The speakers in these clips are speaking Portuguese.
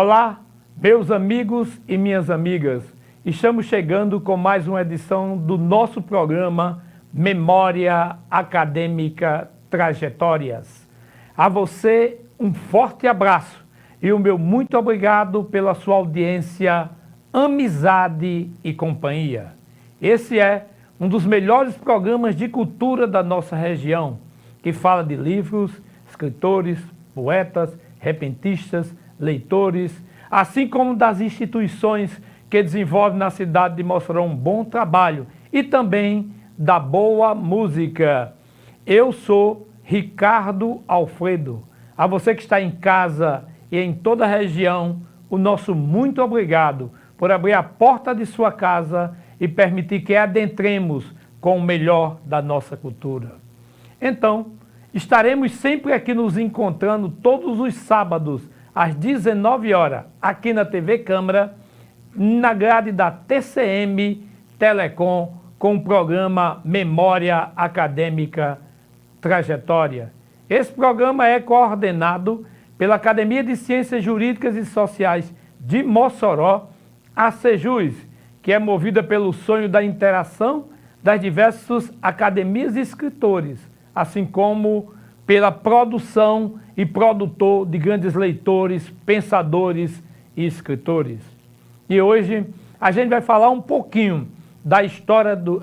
Olá, meus amigos e minhas amigas. Estamos chegando com mais uma edição do nosso programa Memória Acadêmica Trajetórias. A você um forte abraço e o meu muito obrigado pela sua audiência, amizade e companhia. Esse é um dos melhores programas de cultura da nossa região, que fala de livros, escritores, poetas, repentistas, leitores, assim como das instituições que desenvolvem na cidade de Mossoró um bom trabalho e também da boa música. Eu sou Ricardo Alfredo. A você que está em casa e em toda a região, o nosso muito obrigado por abrir a porta de sua casa e permitir que adentremos com o melhor da nossa cultura. Então, estaremos sempre aqui nos encontrando todos os sábados, às 19 horas, aqui na TV Câmara, na grade da TCM Telecom, com o programa Memória Acadêmica Trajetória. Esse programa é coordenado pela Academia de Ciências Jurídicas e Sociais de Mossoró, a Sejus, que é movida pelo sonho da interação das diversas academias e escritores, assim como pela produção e produtor de grandes leitores, pensadores e escritores. E hoje a gente vai falar um pouquinho da história do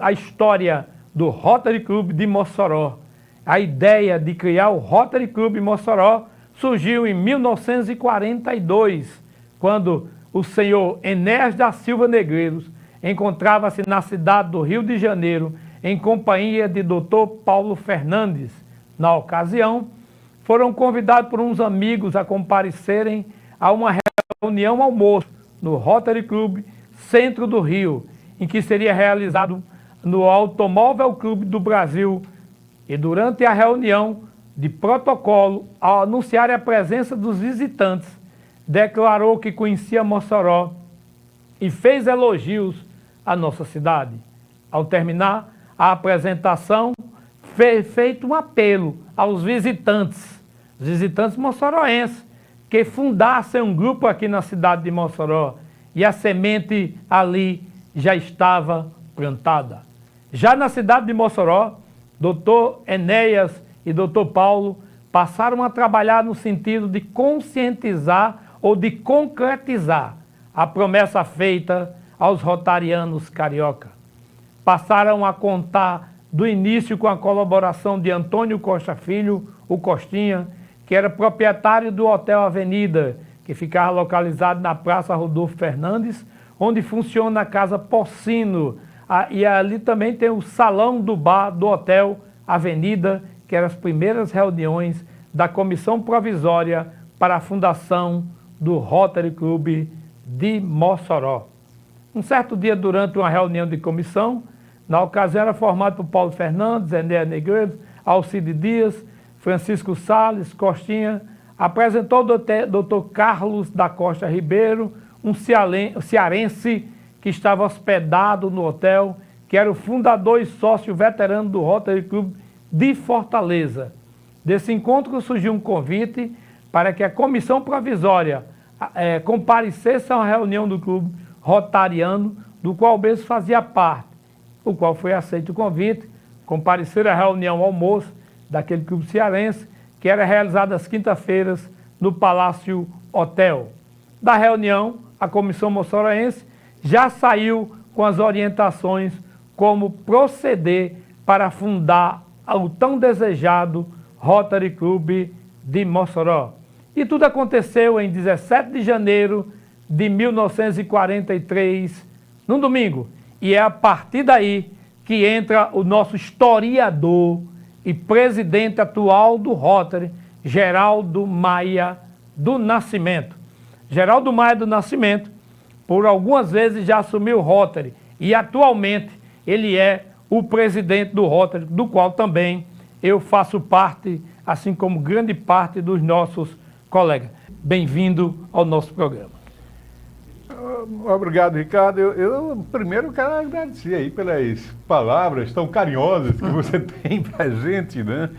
Rotary Club de Mossoró. A ideia de criar o Rotary Club de Mossoró surgiu em 1942, quando o senhor Enéas da Silva Negreiros encontrava-se na cidade do Rio de Janeiro em companhia de Dr. Paulo Fernandes. Na ocasião, foram convidados por uns amigos a comparecerem a uma reunião almoço no Rotary Club Centro do Rio, em que seria realizado no Automóvel Clube do Brasil. E durante a reunião de protocolo, ao anunciar a presença dos visitantes, declarou que conhecia Mossoró e fez elogios à nossa cidade. Ao terminar a apresentação, fez feito um apelo aos visitantes mossoroenses, que fundassem um grupo aqui na cidade de Mossoró, e a semente ali já estava plantada. Já na cidade de Mossoró, Dr. Enéas e Dr. Paulo passaram a trabalhar no sentido de conscientizar ou de concretizar a promessa feita aos rotarianos carioca. Passaram a contar do início com a colaboração de Antônio Costa Filho, o Costinha, que era proprietário do Hotel Avenida, que ficava localizado na Praça Rodolfo Fernandes, onde funciona a Casa Porcino. E ali também tem o salão do bar do Hotel Avenida, que eram as primeiras reuniões da Comissão Provisória para a fundação do Rotary Club de Mossoró. Um certo dia, durante uma reunião de comissão, na ocasião era formado por Paulo Fernandes, Enéas Negreiros, Alcide Dias, Francisco Salles, Costinha, apresentou o Dr. Carlos da Costa Ribeiro, um cearense que estava hospedado no hotel, que era o fundador e sócio veterano do Rotary Club de Fortaleza. Desse encontro surgiu um convite para que a comissão provisória comparecesse a uma reunião do clube rotariano, do qual o mesmo fazia parte, o qual foi aceito o convite, comparecer à reunião almoço daquele clube cearense, que era realizada às quintas-feiras no Palácio Hotel. Da reunião, a comissão moçoroense já saiu com as orientações como proceder para fundar o tão desejado Rotary Club de Mossoró. E tudo aconteceu em 17 de janeiro de 1943, num domingo. E é a partir daí que entra o nosso historiador e presidente atual do Rotary, Geraldo Maia do Nascimento. Geraldo Maia do Nascimento, por algumas vezes já assumiu o Rotary e atualmente ele é o presidente do Rotary, do qual também eu faço parte, assim como grande parte dos nossos colegas. Bem-vindo ao nosso programa. Obrigado, Ricardo. Eu primeiro quero agradecer aí pelas palavras tão carinhosas que você tem pra gente, né?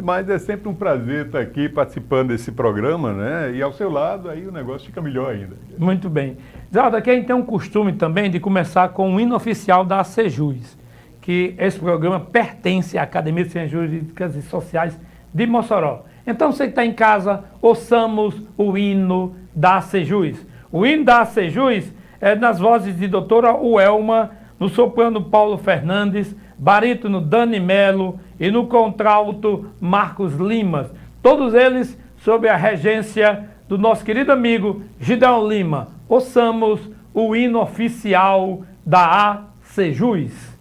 Mas é sempre um prazer estar aqui participando desse programa, né? E ao seu lado, aí o negócio fica melhor ainda. Muito bem. Geraldo, aqui a gente tem um costume também de começar com o hino oficial da ACJUS, que esse programa pertence à Academia de Ciências Jurídicas e Sociais de Mossoró. Então, você que está em casa, ouçamos o hino da ACJUS. O hino da ACJUS é nas vozes de doutora Uelma, no soprano Paulo Fernandes, barítono Dani Melo e no contralto Marcos Limas. Todos eles sob a regência do nosso querido amigo Gideon Lima. Ouçamos o hino oficial da ACJUS.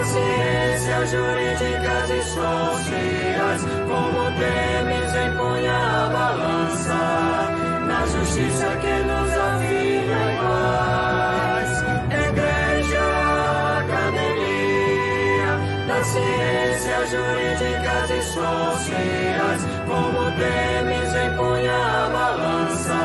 Ciências jurídicas e sociais, como temes empunha a balança, na justiça que nos afirma iguais. Igreja, Academia das Ciências Jurídicas e Sociais, como temes empunha a balança,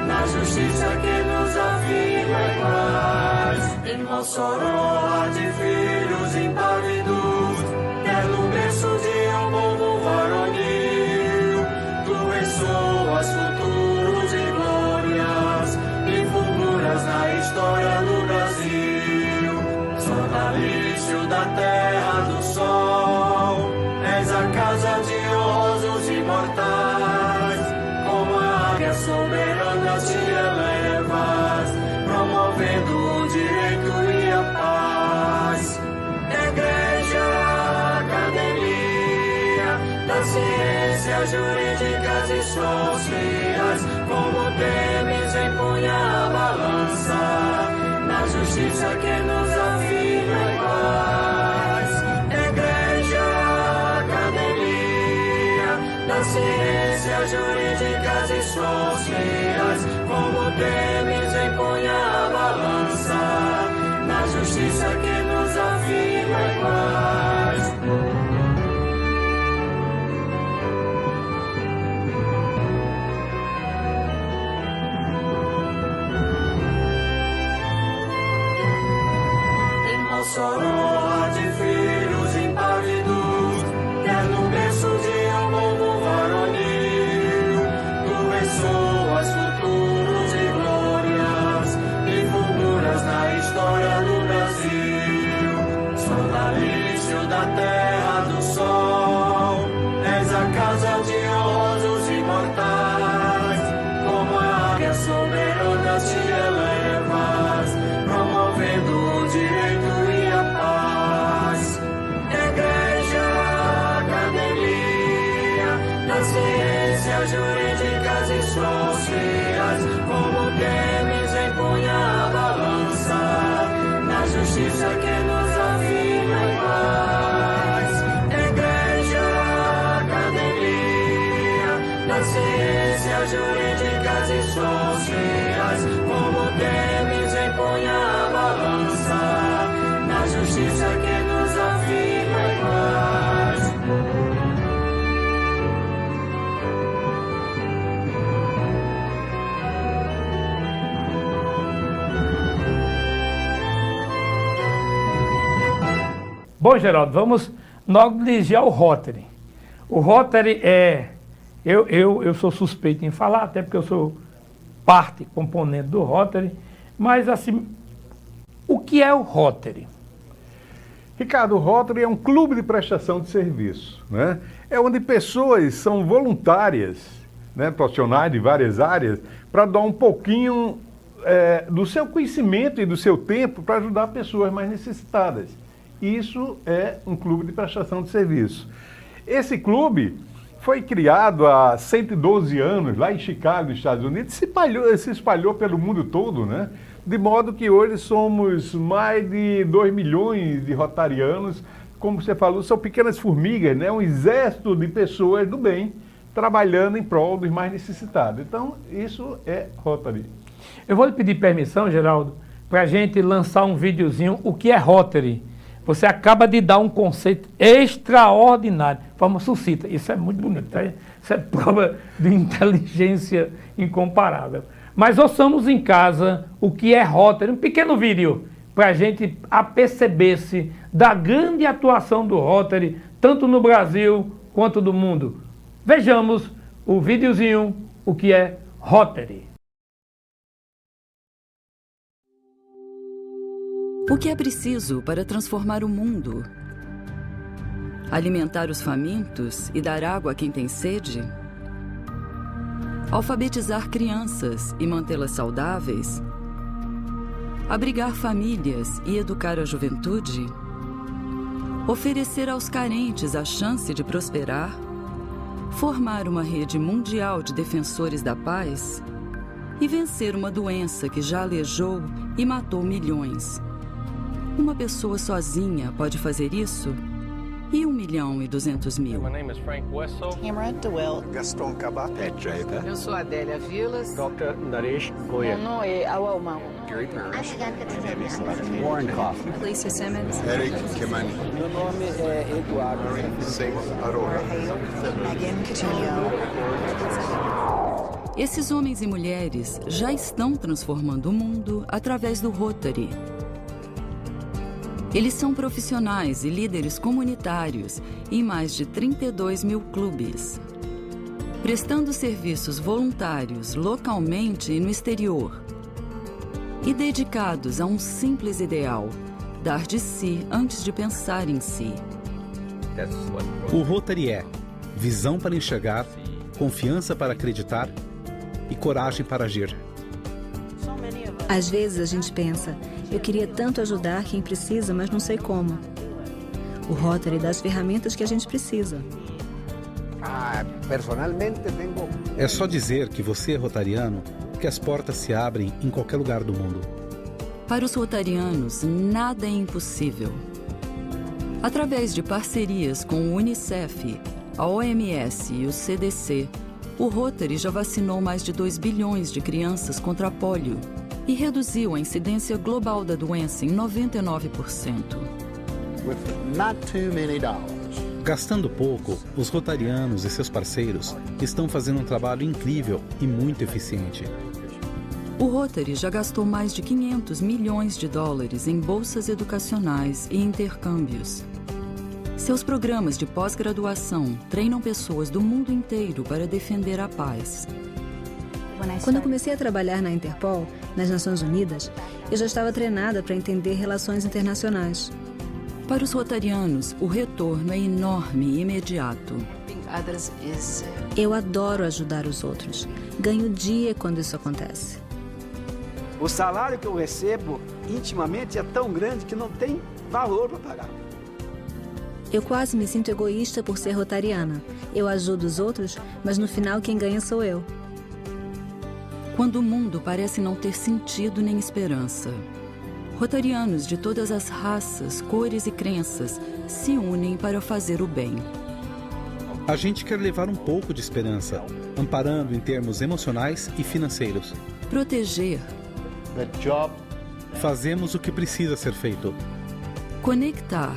na justiça que nos afirma iguais. Em Mossoró há de filhos impávidos, quer no berço de um povo varonil, tu ressoas futuros e glórias, e fulguras na história do Brasil. Sonalício da terra do sol, és a casa de honrosos imortais, como a águia soberana te elevas, promovendo o direito e a paz. Igreja, Academia das Ciências Jurídicas e Sociais, como temes empunha a balança, na justiça que nos afirma iguais. Igreja, Academia das Ciências Jurídicas e Sociais, como temes empunha a balança, na justiça que nos afirma iguais. Em Mossoró há de filhos impávidos, quer no berço de um povo varonil, tu ressoas futuros e glórias, e fulguras na história do Brasil. Sonalício da terra do sol, és a casa de honrosos imortais, como a águia soberana te elevas, promovendo o direito e a paz. Igreja, Academia das Ciências Jurídicas e Sociais, como temes empunha a balança, na justiça que nos afirma iguais. Igreja, Academia das Ciências Jurídicas e Sociais, como temes empunha a balança, na justiça que nos afirma iguais. Bom, Geraldo, vamos negligenciar o Rotary. O Rotary é... Eu sou suspeito em falar, até porque eu sou parte, componente do Rotary, mas assim, o que é o Rotary? Ricardo, o Rotary é um clube de prestação de serviço, né? É onde pessoas são voluntárias, né, profissionais de várias áreas, para dar um pouquinho do seu conhecimento e do seu tempo para ajudar pessoas mais necessitadas. Isso é um clube de prestação de serviço. Esse clube foi criado há 112 anos, lá em Chicago, nos Estados Unidos, se espalhou pelo mundo todo, né? De modo que hoje somos mais de 2 milhões de rotarianos. Como você falou, são pequenas formigas, né? Um exército de pessoas do bem trabalhando em prol dos mais necessitados. Então, isso é Rotary. Eu vou lhe pedir permissão, Geraldo, para a gente lançar um videozinho, o que é Rotary. Você acaba de dar um conceito extraordinário, de forma sucinta. Isso é muito bonito, tá? Isso é prova de inteligência incomparável. Mas ouçamos em casa o que é Rotary, um pequeno vídeo, para a gente aperceber-se da grande atuação do Rotary, tanto no Brasil quanto no mundo. Vejamos o videozinho, o que é Rotary. O que é preciso para transformar o mundo? Alimentar os famintos e dar água a quem tem sede? Alfabetizar crianças e mantê-las saudáveis? Abrigar famílias e educar a juventude? Oferecer aos carentes a chance de prosperar? Formar uma rede mundial de defensores da paz? E vencer uma doença que já aleijou e matou milhões? Uma pessoa sozinha pode fazer isso? E 1.200.000? My name is Frank Wessel. Tamara DeWitt. Gaston Cabot. Eu sou Adélia Vilas. Dr. Naresh Goya. Meu nome é Awalmão. Gary Parrish. Warren Kaufman. Felicia Simmons. Eric Kimani. Meu nome é Eduardo. Singh Arora. Megan Coutinho. Esses homens e mulheres já estão transformando o mundo através do Rotary. Eles são profissionais e líderes comunitários em mais de 32 mil clubes, prestando serviços voluntários localmente e no exterior, e dedicados a um simples ideal: dar de si antes de pensar em si. O Rotary é visão para enxergar, confiança para acreditar e coragem para agir. Às vezes a gente pensa, eu queria tanto ajudar quem precisa, mas não sei como. O Rotary dá as ferramentas que a gente precisa. É só dizer que você é rotariano que as portas se abrem em qualquer lugar do mundo. Para os rotarianos, nada é impossível. Através de parcerias com o UNICEF, a OMS e o CDC, o Rotary já vacinou mais de 2 bilhões de crianças contra a pólio e reduziu a incidência global da doença em 99%. Gastando pouco, os rotarianos e seus parceiros estão fazendo um trabalho incrível e muito eficiente. O Rotary já gastou mais de 500 milhões de dólares em bolsas educacionais e intercâmbios. Seus programas de pós-graduação treinam pessoas do mundo inteiro para defender a paz. Quando eu comecei a trabalhar na Interpol, nas Nações Unidas, eu já estava treinada para entender relações internacionais. Para os rotarianos, o retorno é enorme e imediato. Eu adoro ajudar os outros. Ganho dia quando isso acontece. O salário que eu recebo intimamente é tão grande que não tem valor para pagar. Eu quase me sinto egoísta por ser rotariana. Eu ajudo os outros, mas no final quem ganha sou eu. Quando o mundo parece não ter sentido nem esperança, rotarianos de todas as raças, cores e crenças se unem para fazer o bem. A gente quer levar um pouco de esperança, amparando em termos emocionais e financeiros. Proteger. Fazemos o que precisa ser feito. Conectar.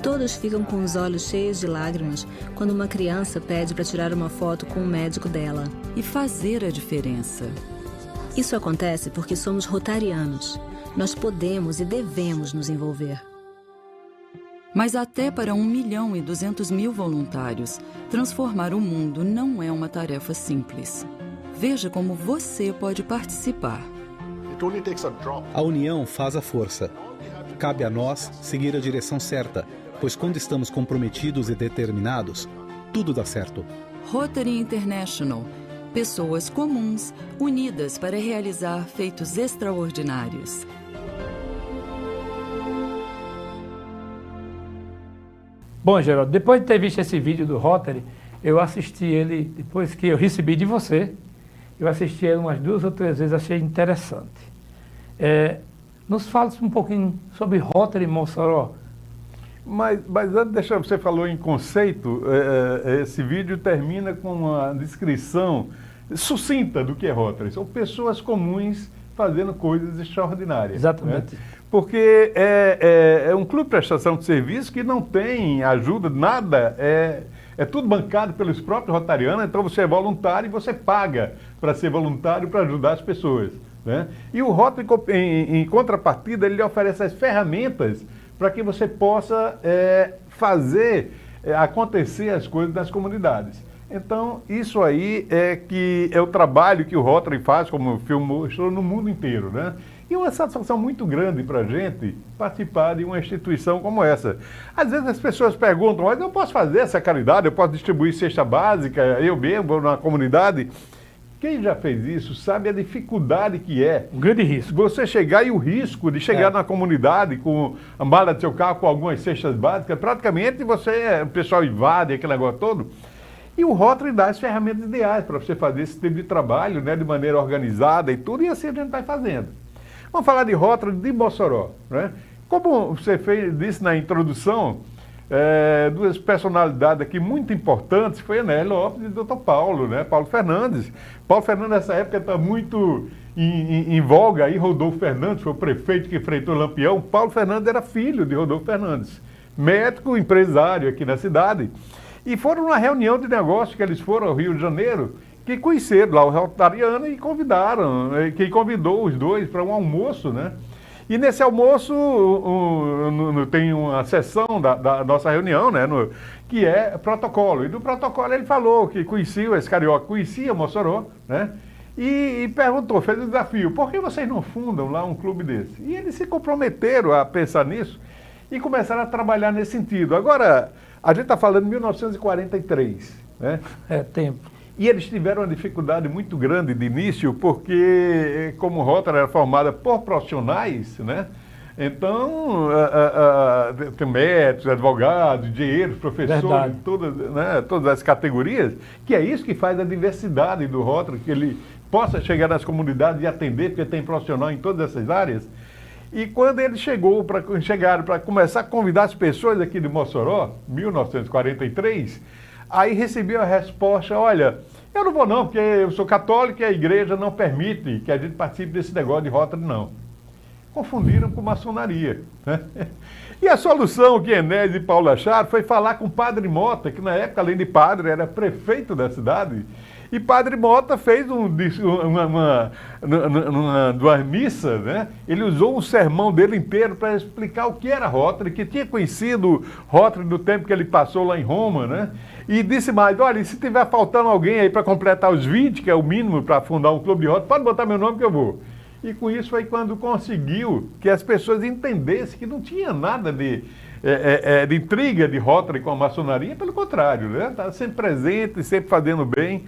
Todos ficam com os olhos cheios de lágrimas quando uma criança pede para tirar uma foto com o médico dela. E fazer a diferença. Isso acontece porque somos rotarianos. Nós podemos e devemos nos envolver. Mas até para 1.200.000 voluntários, transformar o mundo não é uma tarefa simples. Veja como você pode participar. A união faz a força. Cabe a nós seguir a direção certa, pois quando estamos comprometidos e determinados, tudo dá certo. Rotary International. Pessoas comuns, unidas para realizar feitos extraordinários. Bom, Geraldo, depois de ter visto esse vídeo do Rotary, eu assisti ele, depois que eu recebi de você, eu assisti ele umas 2 ou 3 vezes, achei interessante. Nos fala um pouquinho sobre Rotary Mossoró. Mas antes, você falou em conceito, esse vídeo termina com uma descrição sucinta do que é Rotary. São pessoas comuns fazendo coisas extraordinárias. Exatamente. Né? Porque é um clube de prestação de serviço que não tem ajuda, nada, é tudo bancado pelos próprios rotarianos, então você é voluntário e você paga para ser voluntário para ajudar as pessoas. Né? E o Rotary, em contrapartida, ele lhe oferece as ferramentas para que você possa fazer acontecer as coisas nas comunidades. Então, isso aí é o trabalho que o Rotary faz, como o filme mostrou, no mundo inteiro, né? E uma satisfação muito grande para a gente participar de uma instituição como essa. Às vezes as pessoas perguntam, mas eu posso fazer essa caridade, eu posso distribuir cesta básica, eu mesmo, na comunidade? Quem já fez isso sabe a dificuldade que é. Um grande risco. Você chegar e o risco de chegar na comunidade com a mala do seu carro com algumas cestas básicas, praticamente o pessoal invade aquele negócio todo. E o Rotary dá as ferramentas ideais para você fazer esse tipo de trabalho, né, de maneira organizada e tudo, e assim a gente vai fazendo. Vamos falar de Rotary de Mossoró. Né? Como você disse na introdução, 2 personalidades aqui muito importantes, foi a Nélia Lopes e o Dr. Paulo, né? Paulo Fernandes. Paulo Fernandes nessa época está muito em voga, aí Rodolfo Fernandes foi o prefeito que enfrentou Lampião. Paulo Fernandes era filho de Rodolfo Fernandes, médico, empresário aqui na cidade. E foram numa reunião de negócios que eles foram ao Rio de Janeiro, que conheceram lá o Rotariano e quem convidou os dois para um almoço, né? E nesse almoço tem uma sessão da nossa reunião, né? Que é protocolo. E do protocolo ele falou que esse carioca conhecia Mossoró, né? E perguntou, fez um desafio, por que vocês não fundam lá um clube desse? E eles se comprometeram a pensar nisso e começaram a trabalhar nesse sentido. Agora, a gente está falando de 1943, né? Tempo. E eles tiveram uma dificuldade muito grande de início, porque como o Rotary era formada por profissionais, né? Então, tem médicos, advogados, engenheiros, professores, todas as categorias, que é isso que faz a diversidade do Rotary, que ele possa chegar nas comunidades e atender, porque tem profissional em todas essas áreas. E quando eles chegaram para começar a convidar as pessoas aqui de Mossoró, 1943, aí recebi a resposta, olha, eu não vou não, porque eu sou católico e a igreja não permite que a gente participe desse negócio de Rotary, não. Confundiram com maçonaria. Né? E a solução que Enéas e Paulo acharam foi falar com o Padre Mota, que na época, além de padre, era prefeito da cidade. E Padre Mota fez uma missa, né? Ele usou um sermão dele inteiro para explicar o que era Rotary, que tinha conhecido Rotary do tempo que ele passou lá em Roma, né? E disse mais, olha, se tiver faltando alguém aí para completar os 20, que é o mínimo para fundar um clube de Rotary, pode botar meu nome que eu vou. E com isso foi quando conseguiu que as pessoas entendessem que não tinha nada de intriga de Rotary com a maçonaria, pelo contrário, né? Estava sempre presente, sempre fazendo bem.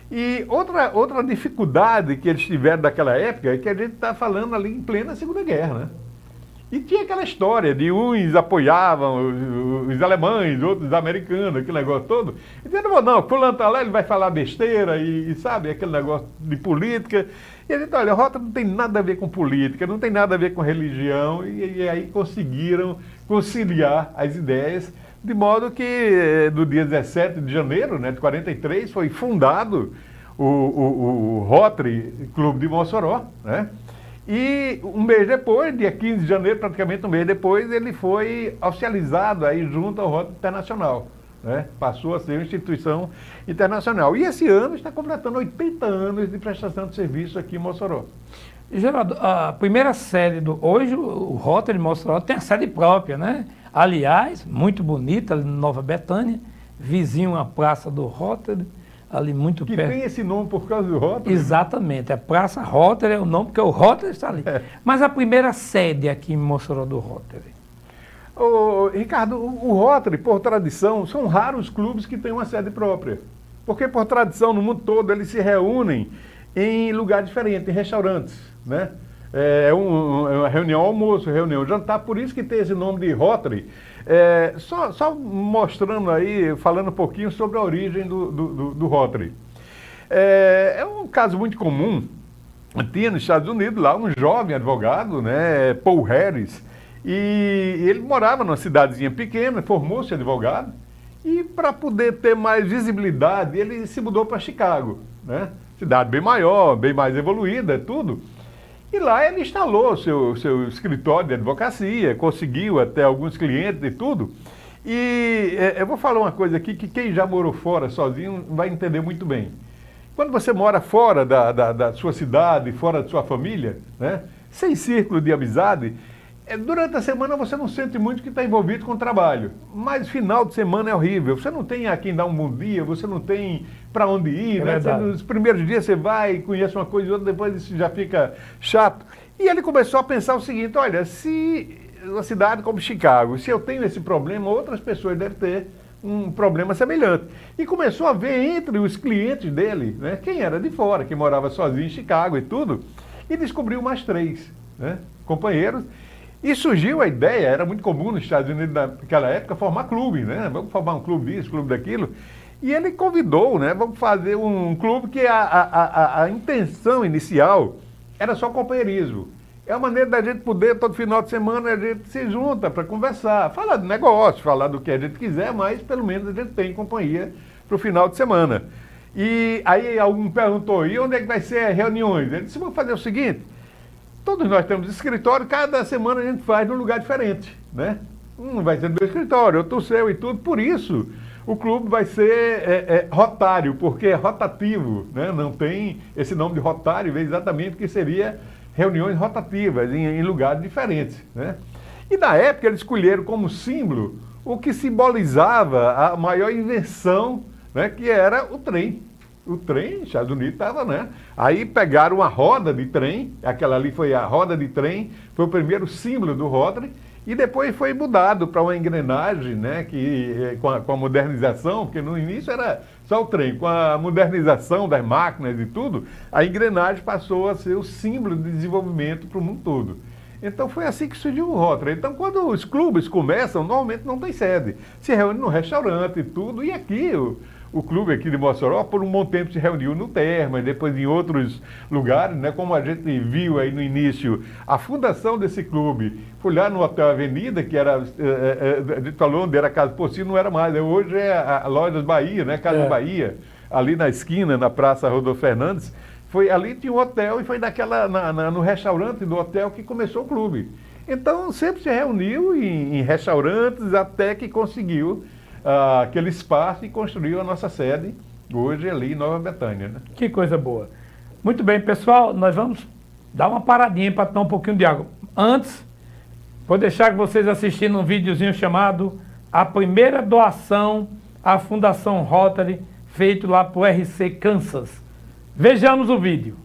E outra dificuldade que eles tiveram naquela época é que a gente está falando ali em plena Segunda Guerra, né? E tinha aquela história de uns apoiavam os alemães, outros os americanos, aquele negócio todo. E dizendo, não, fulano está lá, ele vai falar besteira e sabe, aquele negócio de política. E a gente, olha, a Rotary não tem nada a ver com política, não tem nada a ver com religião, e aí conseguiram conciliar as ideias, de modo que no dia 17 de janeiro, né, de 43, foi fundado o Rotary Clube de Mossoró, né? E um mês depois, dia 15 de janeiro, praticamente um mês depois, ele foi oficializado aí junto ao Rotary Internacional. Né? Passou a ser uma instituição internacional. E esse ano está completando 80 anos de prestação de serviço aqui em Mossoró. Geraldo, a primeira sede hoje, o Rotary de Mossoró tem a sede própria, né? Aliás, muito bonita, ali em Nova Betânia, vizinho à Praça do Rotary, ali muito perto. Que tem esse nome por causa do Rotary? Exatamente, a Praça Rotary é o nome, porque o Rotary está ali. Mas a primeira sede aqui em Mossoró do Rotary. Ricardo, o Rotary, por tradição, são raros clubes que têm uma sede própria. Porque, por tradição, no mundo todo, eles se reúnem em lugares diferentes, em restaurantes, né? É uma reunião almoço, reunião jantar, por isso que tem esse nome de Rotary. Só mostrando aí, falando um pouquinho sobre a origem do Rotary. É um caso muito comum. Tinha nos Estados Unidos lá um jovem advogado, né, Paul Harris, e ele morava numa cidadezinha pequena, formou-se advogado, e para poder ter mais visibilidade, ele se mudou para Chicago, né? Cidade bem maior, bem mais evoluída, tudo. E lá ele instalou seu escritório de advocacia, conseguiu até alguns clientes e tudo. E eu vou falar uma coisa aqui que quem já morou fora sozinho vai entender muito bem. Quando você mora fora da sua cidade, fora da sua família, né, sem círculo de amizade, durante a semana você não sente muito que está envolvido com o trabalho. Mas final de semana é horrível. Você não tem a quem dar um bom dia, você não tem para onde ir. Né? Nos primeiros dias você vai, conhece uma coisa e outra, depois isso já fica chato. E ele começou a pensar o seguinte, olha, se uma cidade como Chicago, se eu tenho esse problema, outras pessoas devem ter um problema semelhante. E começou a ver entre os clientes dele, né, quem era de fora, quem morava sozinho em Chicago e tudo, e descobriu mais 3, né, companheiros. E surgiu a ideia, era muito comum nos Estados Unidos naquela época, formar clube, né? Vamos formar um clube disso, clube daquilo. E ele convidou, né? Vamos fazer um clube que a intenção inicial era só companheirismo. É uma maneira da gente poder, todo final de semana, a gente se junta para conversar, falar de negócio, falar do que a gente quiser, mas pelo menos a gente tem companhia para o final de semana. E aí algum perguntou, e onde é que vai ser as reuniões? Ele disse, vamos fazer o seguinte, todos nós temos escritório, cada semana a gente faz num lugar diferente, né? Um vai ser no meu escritório, outro o seu e tudo. Por isso, o clube vai ser rotário, porque é rotativo, né? Não tem esse nome de rotário, vê exatamente o que seria reuniões rotativas em lugares diferentes, né? E na época eles escolheram como símbolo o que simbolizava a maior invenção, né? Que era o trem. O trem, nos Estados Unidos estava, né? Aí pegaram a roda de trem, aquela ali foi a roda de trem, foi o primeiro símbolo do Rotary, e depois foi mudado para uma engrenagem, né? Que, com a modernização, porque no início era só o trem, com a modernização das máquinas e tudo, a engrenagem passou a ser o símbolo de desenvolvimento para o mundo todo. Então foi assim que surgiu o Rotary. Então quando os clubes começam, normalmente não tem sede, se reúne no restaurante e tudo, e aqui o clube aqui de Mossoró, por um bom tempo, se reuniu no Termas, depois em outros lugares, né? Como a gente viu aí no início, a fundação desse clube foi lá no Hotel Avenida, que era, a gente falou onde era Casa Porcino, não era mais, hoje é a Lojas Bahia, né? Casa Bahia, ali na esquina, na Praça Rodolfo Fernandes, ali tinha um hotel e foi no restaurante do hotel que começou o clube. Então sempre se reuniu em restaurantes até que conseguiu aquele espaço e construiu a nossa sede, hoje ali em Nova Betânia. Né? Que coisa boa. Muito bem, pessoal, nós vamos dar uma paradinha para tomar um pouquinho de água. Antes, vou deixar vocês assistindo um videozinho chamado A Primeira Doação à Fundação Rotary, feito lá para o RC Kansas. Vejamos o vídeo.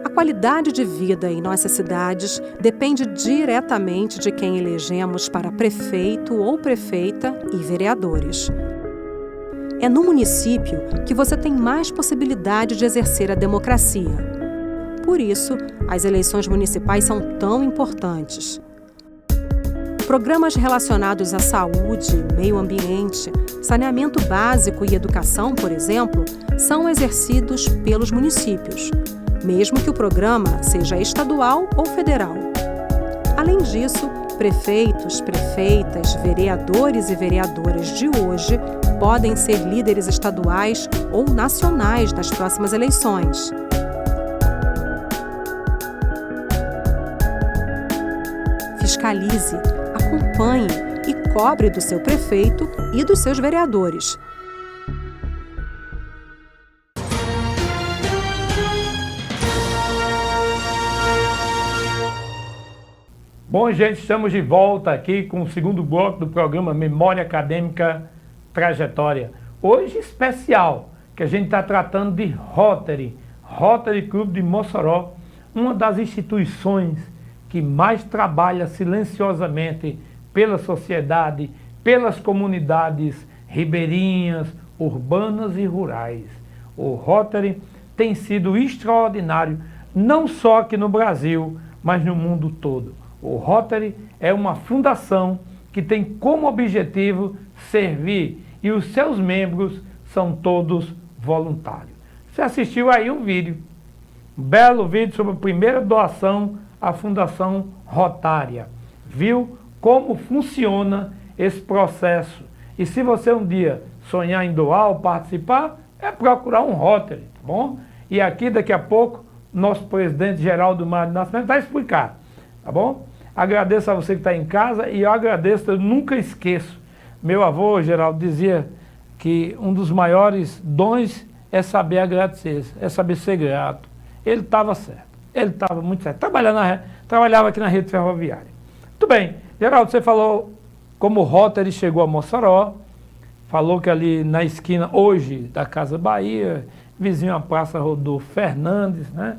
A qualidade de vida em nossas cidades depende diretamente de quem elegemos para prefeito ou prefeita e vereadores. É no município que você tem mais possibilidade de exercer a democracia. Por isso, as eleições municipais são tão importantes. Programas relacionados à saúde, meio ambiente, saneamento básico e educação, por exemplo, são exercidos pelos municípios, mesmo que o programa seja estadual ou federal. Além disso, prefeitos, prefeitas, vereadores e vereadoras de hoje podem ser líderes estaduais ou nacionais nas próximas eleições. Fiscalize, acompanhe e cobre do seu prefeito e dos seus vereadores. Bom, gente, estamos de volta aqui com o segundo bloco do programa Memória Acadêmica Trajetória. Hoje especial, que a gente está tratando de Rotary Clube de Mossoró, uma das instituições que mais trabalha silenciosamente pela sociedade, pelas comunidades ribeirinhas, urbanas e rurais. O Rotary tem sido extraordinário, não só aqui no Brasil, mas no mundo todo. O Rotary é uma fundação que tem como objetivo servir e os seus membros são todos voluntários. Você assistiu aí um vídeo, um belo vídeo sobre a primeira doação à Fundação Rotária. Viu como funciona esse processo? E se você um dia sonhar em doar ou participar, é procurar um Rotary, tá bom? E aqui daqui a pouco, nosso presidente Geraldo Mário Nascimento vai explicar, tá bom? Agradeço a você que está em casa e eu agradeço, eu nunca esqueço. Meu avô, Geraldo, dizia que um dos maiores dons é saber agradecer, é saber ser grato. Ele estava certo, ele estava muito certo. Trabalhava aqui na rede ferroviária. Muito bem, Geraldo, você falou como o Rotary chegou a Mossoró, falou que ali na esquina hoje da Casa Bahia, vizinho à Praça Rodolfo Fernandes, né?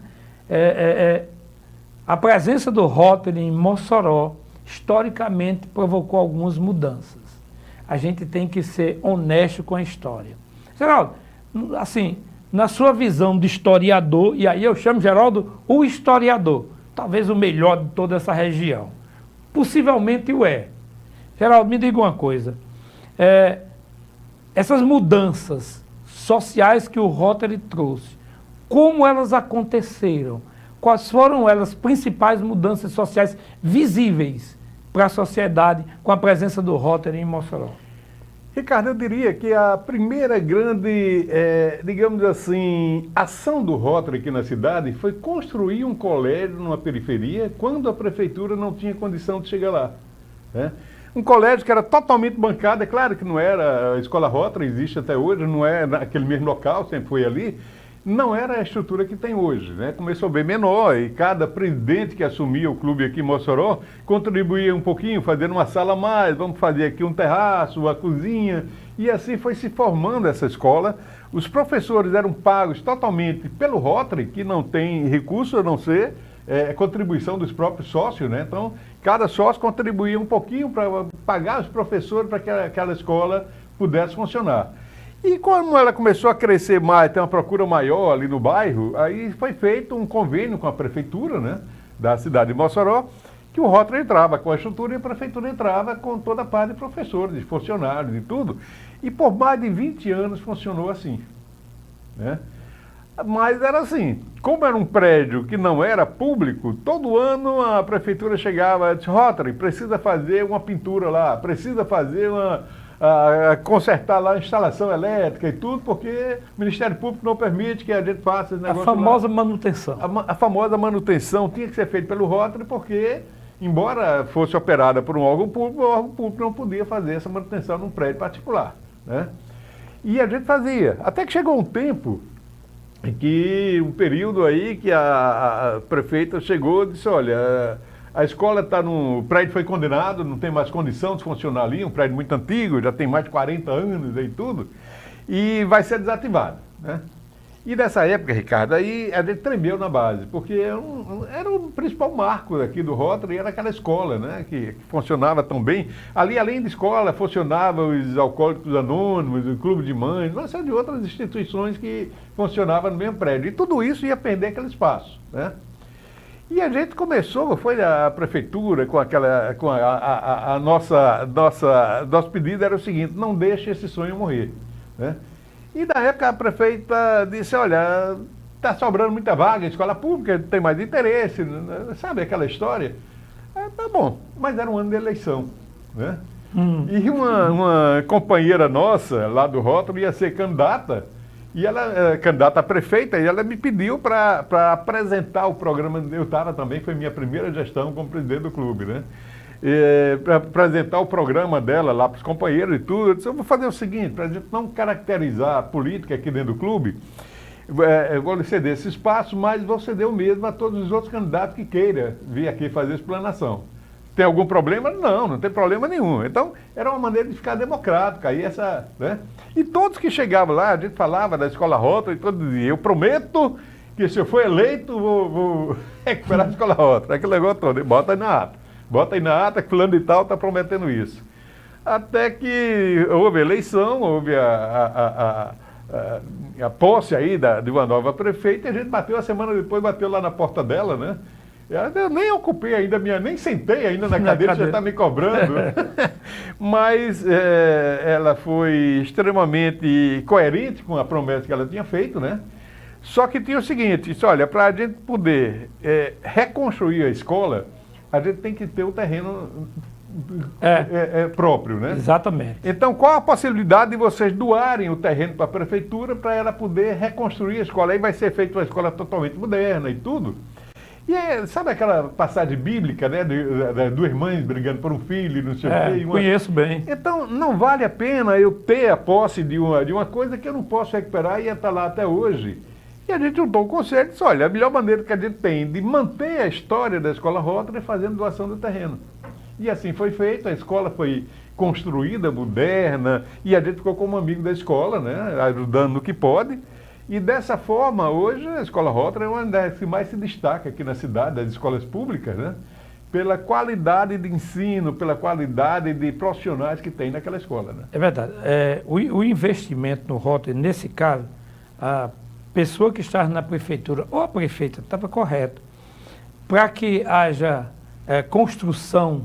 A presença do Rotary em Mossoró, historicamente, provocou algumas mudanças. A gente tem que ser honesto com a história. Geraldo, assim, na sua visão de historiador, e aí eu chamo Geraldo o historiador, talvez o melhor de toda essa região. Possivelmente o é. Geraldo, me diga uma coisa. Essas mudanças sociais que o Rotary trouxe, como elas aconteceram? Quais foram as principais mudanças sociais visíveis para a sociedade com a presença do Rotary em Mossoró? Ricardo, eu diria que a primeira grande, digamos assim, ação do Rotary aqui na cidade foi construir um colégio numa periferia quando a prefeitura não tinha condição de chegar lá, né? Um colégio que era totalmente bancado, é claro que não era a escola Rotary, existe até hoje, não é naquele mesmo local, sempre foi ali. Não era a estrutura que tem hoje, né? Começou bem menor e cada presidente que assumia o clube aqui em Mossoró contribuía um pouquinho, fazendo uma sala a mais, vamos fazer aqui um terraço, uma cozinha, e assim foi se formando essa escola. Os professores eram pagos totalmente pelo Rotary, que não tem recurso a não ser contribuição dos próprios sócios, né? Então, cada sócio contribuía um pouquinho para pagar os professores para que aquela escola pudesse funcionar. E como ela começou a crescer mais, ter uma procura maior ali no bairro, aí foi feito um convênio com a prefeitura, né, da cidade de Mossoró, que o Rotary entrava com a estrutura e a prefeitura entrava com toda a parte de professores, de funcionários e tudo. E por mais de 20 anos funcionou assim, né? Mas era assim, como era um prédio que não era público, todo ano a prefeitura chegava e disse, Rotary, precisa fazer uma pintura lá, precisa fazer consertar lá a instalação elétrica e tudo, porque o Ministério Público não permite que a gente faça esse negócio. A famosa lá. Manutenção. A famosa manutenção tinha que ser feita pelo Rotary, porque, embora fosse operada por um órgão público, o órgão público não podia fazer essa manutenção num prédio particular, né? E a gente fazia. Até que chegou um tempo que um período aí que a prefeita chegou e disse, olha, a escola está o prédio foi condenado, não tem mais condição de funcionar ali, um prédio muito antigo, já tem mais de 40 anos e tudo, e vai ser desativado, né? E nessa época, Ricardo, aí a gente tremeu na base, porque era o principal marco aqui do Rotary, era aquela escola, né, que funcionava tão bem. Ali, além de escola, funcionava os Alcoólicos Anônimos, o Clube de Mães, uma série de outras instituições que funcionavam no mesmo prédio. E tudo isso ia perder aquele espaço, né? E a gente começou, foi a prefeitura nosso pedido era o seguinte, não deixe esse sonho morrer, né? E na época a prefeita disse, olha, está sobrando muita vaga, a escola pública tem mais interesse, sabe aquela história? Tá bom, mas era um ano de eleição, né? E uma companheira nossa lá do Rotary ia ser candidata, e ela, candidata a prefeita, e ela me pediu para apresentar o programa, eu estava também, foi minha primeira gestão como presidente do clube, né? Para apresentar o programa dela lá para os companheiros e tudo. Eu disse, eu vou fazer o seguinte, para a gente não caracterizar a política aqui dentro do clube, eu vou lhe ceder esse espaço, mas vou ceder o mesmo a todos os outros candidatos que queiram vir aqui fazer explanação. Tem algum problema? Não, não tem problema nenhum. Então, era uma maneira de ficar democrática. Aí né? E todos que chegavam lá, a gente falava da escola Rotary, e todos diziam, eu prometo que se eu for eleito, vou recuperar a escola Rotary. Aquele negócio todo, bota aí na ata. Bota aí na ata que fulano de tal está prometendo isso. Até que houve a eleição, houve a posse aí de uma nova prefeita, e a gente bateu, a semana depois, bateu lá na porta dela, né? Eu nem ocupei ainda, nem sentei ainda na cadeira, já está me cobrando. Mas ela foi extremamente coerente com a promessa que ela tinha feito, né? Só que tinha o seguinte, disse, olha, para a gente poder reconstruir a escola, a gente tem que ter o terreno próprio, né? Exatamente. Então, qual a possibilidade de vocês doarem o terreno para a prefeitura para ela poder reconstruir a escola? Aí vai ser feita uma escola totalmente moderna e tudo. E sabe aquela passagem bíblica, né? De duas mães brigando por um filho, não sei o quê? Conheço bem. Então, não vale a pena eu ter a posse de uma coisa que eu não posso recuperar e ia estar lá até hoje. E a gente juntou um conselho e disse, olha, a melhor maneira que a gente tem de manter a história da escola Rotary é fazendo doação do terreno. E assim foi feito, a escola foi construída, moderna, e a gente ficou como amigo da escola, né, ajudando no que pode. E dessa forma, hoje, a escola Rotary é uma das que mais se destaca aqui na cidade, das escolas públicas, né, pela qualidade de ensino, pela qualidade de profissionais que tem naquela escola, né? É verdade. O investimento no Rotary, nesse caso, a pessoa que estava na prefeitura, ou a prefeita, estava correto, para que haja construção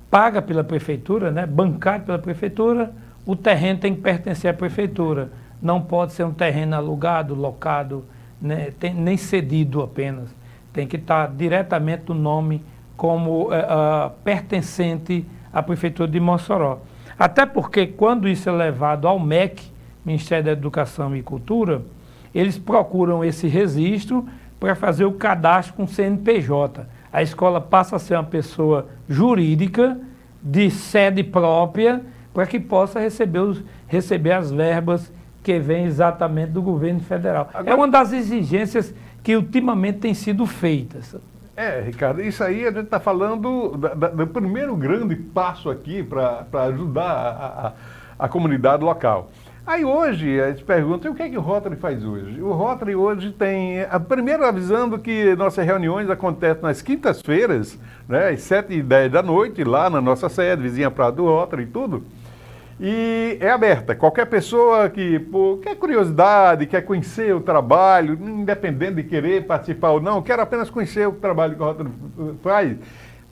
paga pela prefeitura, né, bancada pela prefeitura, o terreno tem que pertencer à prefeitura. Não pode ser um terreno alugado, locado, né, nem cedido apenas. Tem que estar diretamente no nome como pertencente à prefeitura de Mossoró. Até porque quando isso é levado ao MEC, Ministério da Educação e Cultura, eles procuram esse registro para fazer o cadastro com CNPJ. A escola passa a ser uma pessoa jurídica, de sede própria, para que possa receber as verbas que vêm exatamente do governo federal. Agora, é uma das exigências que ultimamente tem sido feitas. Ricardo, isso aí a gente está falando do primeiro grande passo aqui para ajudar a comunidade local. Aí hoje, eles perguntam, e o que é que o Rotary faz hoje? O Rotary hoje tem, primeiro avisando que nossas reuniões acontecem nas quintas-feiras, né, às 7h10 da noite, lá na nossa sede, vizinha Praça do Rotary e tudo. E é aberta. Qualquer pessoa que quer curiosidade, quer conhecer o trabalho, independente de querer participar ou não, quer apenas conhecer o trabalho que o Rotary faz,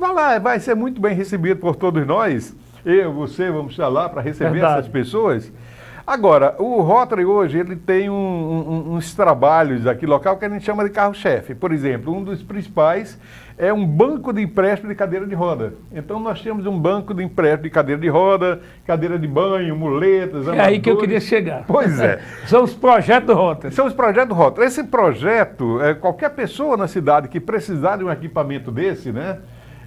Vai lá, vai ser muito bem recebido por todos nós. Eu, você, vamos estar lá para receber essas pessoas. Agora, o Rotary hoje, ele tem uns trabalhos aqui local que a gente chama de carro-chefe. Por exemplo, um dos principais é um banco de empréstimo de cadeira de roda. Então, nós temos um banco de empréstimo de cadeira de roda, cadeira de banho, muletas, amadores. É aí que eu queria chegar. Pois é. São os projetos do Rotary. São os projetos do Rotary. Esse projeto, qualquer pessoa na cidade que precisar de um equipamento desse, né?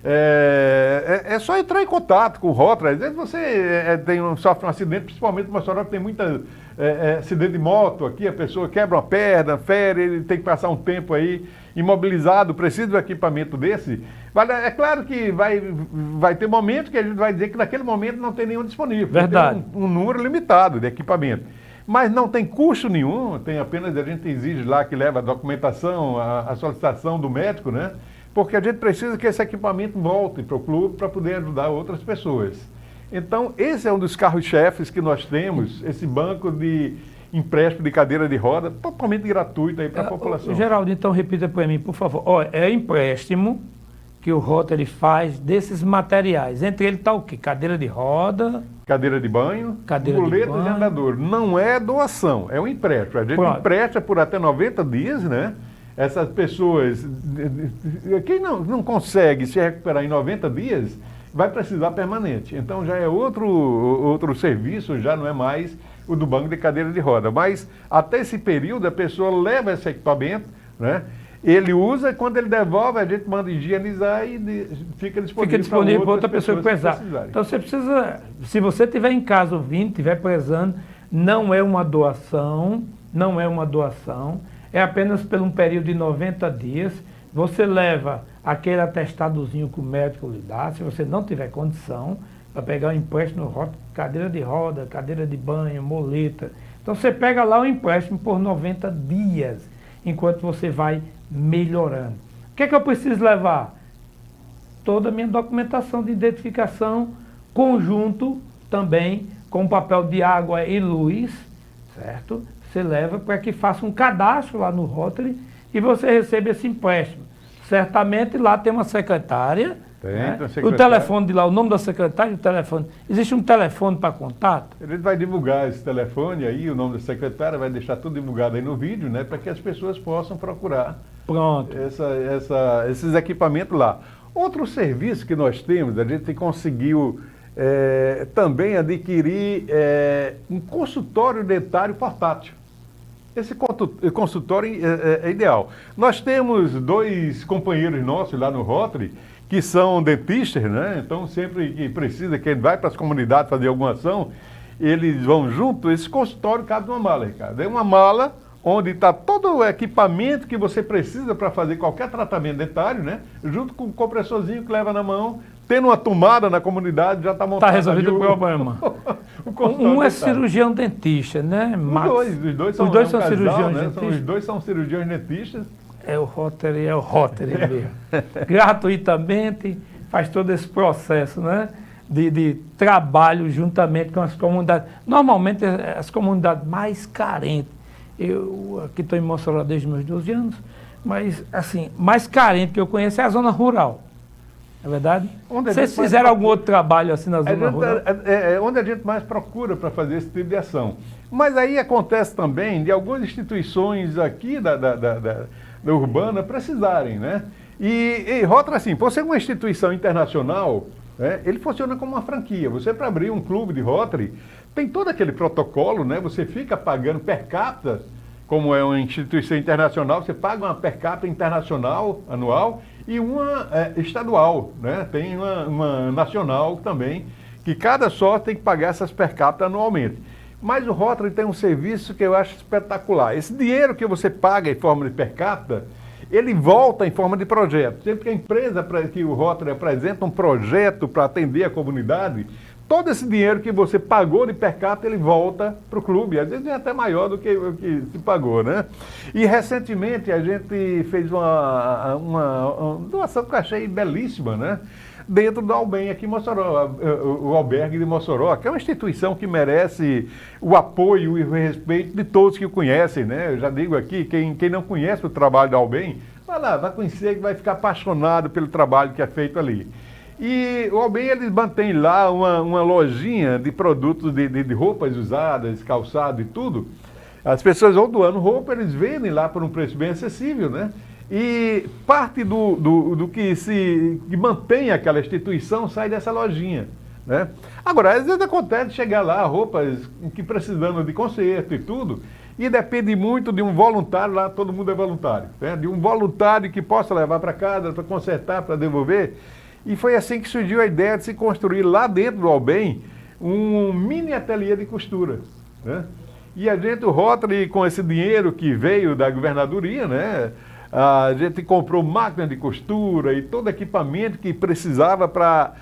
É só entrar em contato com o Rotary. Às vezes você sofre um acidente, principalmente no Mossoró, que tem muita acidente de moto aqui, a pessoa quebra uma perna, fere, ele tem que passar um tempo aí imobilizado, precisa de um equipamento desse. É claro que vai ter momentos que a gente vai dizer que naquele momento não tem nenhum disponível. Verdade. Tem um número limitado de equipamento. Mas não tem custo nenhum, tem apenas, a gente exige lá que leva a documentação, a solicitação do médico, né? Porque a gente precisa que esse equipamento volte para o clube para poder ajudar outras pessoas. Então, esse é um dos carros-chefes que nós temos, esse banco de empréstimo de cadeira de roda, totalmente gratuito aí para a população. Geraldo, então repita para mim, por favor. É empréstimo que o Rotary faz desses materiais. Entre eles está o quê? Cadeira de roda... Cadeira de banho, muletas e andador. Não é doação, é um empréstimo. A gente empresta por até 90 dias, né? Essas pessoas, quem não consegue se recuperar em 90 dias, vai precisar permanente. Então já é outro serviço, já não é mais o do banco de cadeira de roda. Mas até esse período a pessoa leva esse equipamento, né? Ele usa e quando ele devolve a gente manda higienizar e fica disponível para outra pessoa que precisar. Então você precisa, se você estiver em casa ouvindo, estiver prezando, não é uma doação, é apenas por um período de 90 dias. Você leva aquele atestadozinho que o médico lhe dá, se você não tiver condição, para pegar um empréstimo no Rotary, cadeira de roda, cadeira de banho, muleta. Então você pega lá o empréstimo por 90 dias, enquanto você vai melhorando. O que é que eu preciso levar? Toda a minha documentação de identificação, conjunto também com papel de água e luz, certo? Você leva para que faça um cadastro lá no Rotary e você receba esse empréstimo. Certamente lá tem uma secretária, né? O telefone de lá, o nome da secretária, o telefone. Existe um telefone para contato? Ele vai divulgar esse telefone aí, o nome da secretária, vai deixar tudo divulgado aí no vídeo, né? Para que as pessoas possam procurar esses equipamentos lá. Outro serviço que nós temos, a gente conseguiu também adquirir um consultório dentário portátil. Esse consultório é ideal. Nós temos 2 companheiros nossos lá no Rotary, que são dentistas, né? Então, sempre que precisa, quem vai para as comunidades fazer alguma ação, eles vão junto. Esse consultório cabe numa mala, Ricardo. É uma mala onde está todo o equipamento que você precisa para fazer qualquer tratamento dentário, né? Junto com o compressorzinho que leva na mão, tendo uma tomada na comunidade, já está montado. Está resolvido o problema. Um é cirurgião dentista, né? Os dois são cirurgiões dentistas. Os dois são cirurgiões dentistas. É o Rotary mesmo. Gratuitamente faz todo esse processo, né? De trabalho juntamente com as comunidades. Normalmente as comunidades mais carentes. Eu aqui estou em Mossoró desde meus 12 anos, mas assim, mais carente que eu conheço é a zona rural. É verdade? Vocês fizeram algum outro trabalho assim na zona rural? É onde a gente mais procura para fazer esse tipo de ação. Mas aí acontece também de algumas instituições aqui da urbana precisarem, né? E Rotary, assim, por ser uma instituição internacional, né, ele funciona como uma franquia. Você, para abrir um clube de Rotary, tem todo aquele protocolo, né? Você fica pagando per capita, como é uma instituição internacional, você paga uma per capita internacional anual e uma estadual, né? Tem uma nacional também, que cada sócio tem que pagar essas per capita anualmente. Mas o Rotary tem um serviço que eu acho espetacular. Esse dinheiro que você paga em forma de per capita, ele volta em forma de projeto. Sempre que a empresa que o Rotary apresenta um projeto para atender a comunidade, todo esse dinheiro que você pagou de per capita, ele volta para o clube. Às vezes é até maior do que o que se pagou, né? E recentemente a gente fez uma doação que eu achei belíssima, né? dentro do Albem aqui em Mossoró, o albergue de Mossoró, que é uma instituição que merece o apoio e o respeito de todos que o conhecem, né? Eu já digo aqui, quem não conhece o trabalho do Albem, vai lá, vai conhecer, que vai ficar apaixonado pelo trabalho que é feito ali. E o Albem, eles mantêm lá uma lojinha de produtos de roupas usadas, calçado e tudo. As pessoas vão doando roupa, eles vendem lá por um preço bem acessível, né? E parte do que mantém aquela instituição sai dessa lojinha, né? Agora, às vezes acontece chegar lá roupas que precisando de conserto e tudo, e depende muito de um voluntário, lá todo mundo é voluntário, né? De um voluntário que possa levar para casa, para consertar, para devolver. E foi assim que surgiu a ideia de se construir lá dentro do Albem um mini ateliê de costura, né? E a gente, o Rotary, com esse dinheiro que veio da governadoria, né? A gente comprou máquina de costura e todo equipamento que precisava para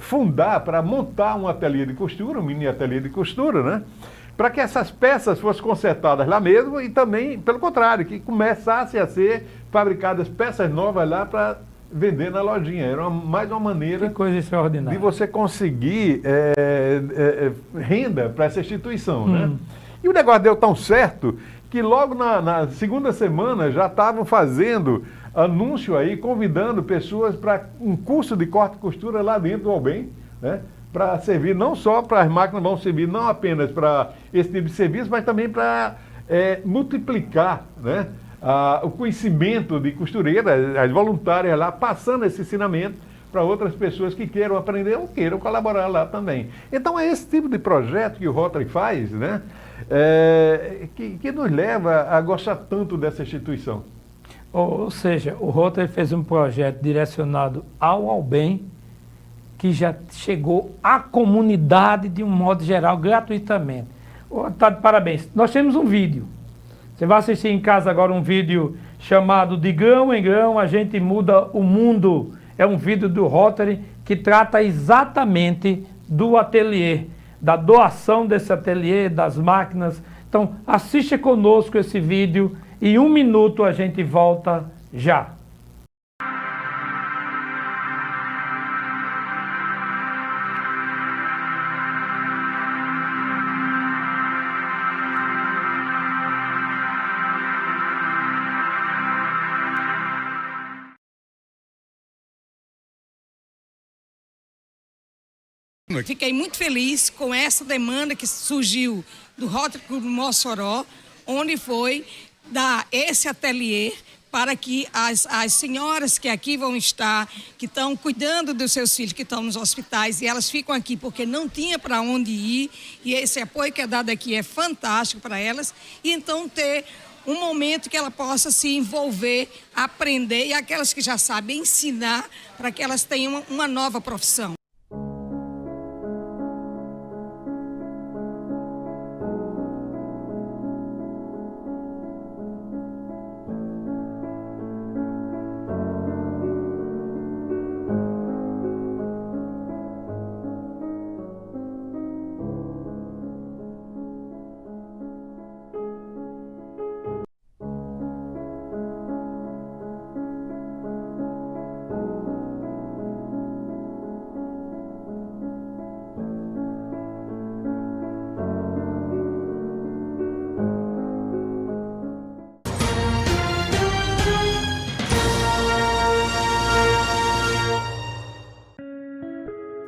fundar, para montar um ateliê de costura, um mini ateliê de costura, né? Para que essas peças fossem consertadas lá mesmo e também, pelo contrário, que começassem a ser fabricadas peças novas lá para vender na lojinha. Era mais uma maneira que coisa extraordinária de você conseguir renda para essa instituição, né? E o negócio deu tão certo que logo na segunda semana já estavam fazendo anúncio aí, convidando pessoas para um curso de corte e costura lá dentro do Albem, né? Para servir não só para as máquinas, vão servir não apenas para esse tipo de serviço, mas também para multiplicar, né? O conhecimento de costureiras, as voluntárias lá, passando esse ensinamento para outras pessoas que queiram aprender ou queiram colaborar lá também. Então é esse tipo de projeto que o Rotary faz, né? Que nos leva a gostar tanto dessa instituição. Ou seja, o Rotary fez um projeto direcionado ao Albem, que já chegou à comunidade de um modo geral, gratuitamente. Tá de parabéns. Nós temos um vídeo. Você vai assistir em casa agora um vídeo chamado De Grão em Grão, a gente muda o mundo. É um vídeo do Rotary que trata exatamente do ateliê, da doação desse ateliê, das máquinas. Então, assista conosco esse vídeo e em 1 minuto a gente volta já. Fiquei muito feliz com essa demanda que surgiu do Rotary Clube Mossoró, onde foi dar esse ateliê para que as senhoras que aqui vão estar, que estão cuidando dos seus filhos que estão nos hospitais, e elas ficam aqui porque não tinha para onde ir, e esse apoio que é dado aqui é fantástico para elas, e então ter um momento que ela possa se envolver, aprender, e aquelas que já sabem ensinar para que elas tenham uma nova profissão.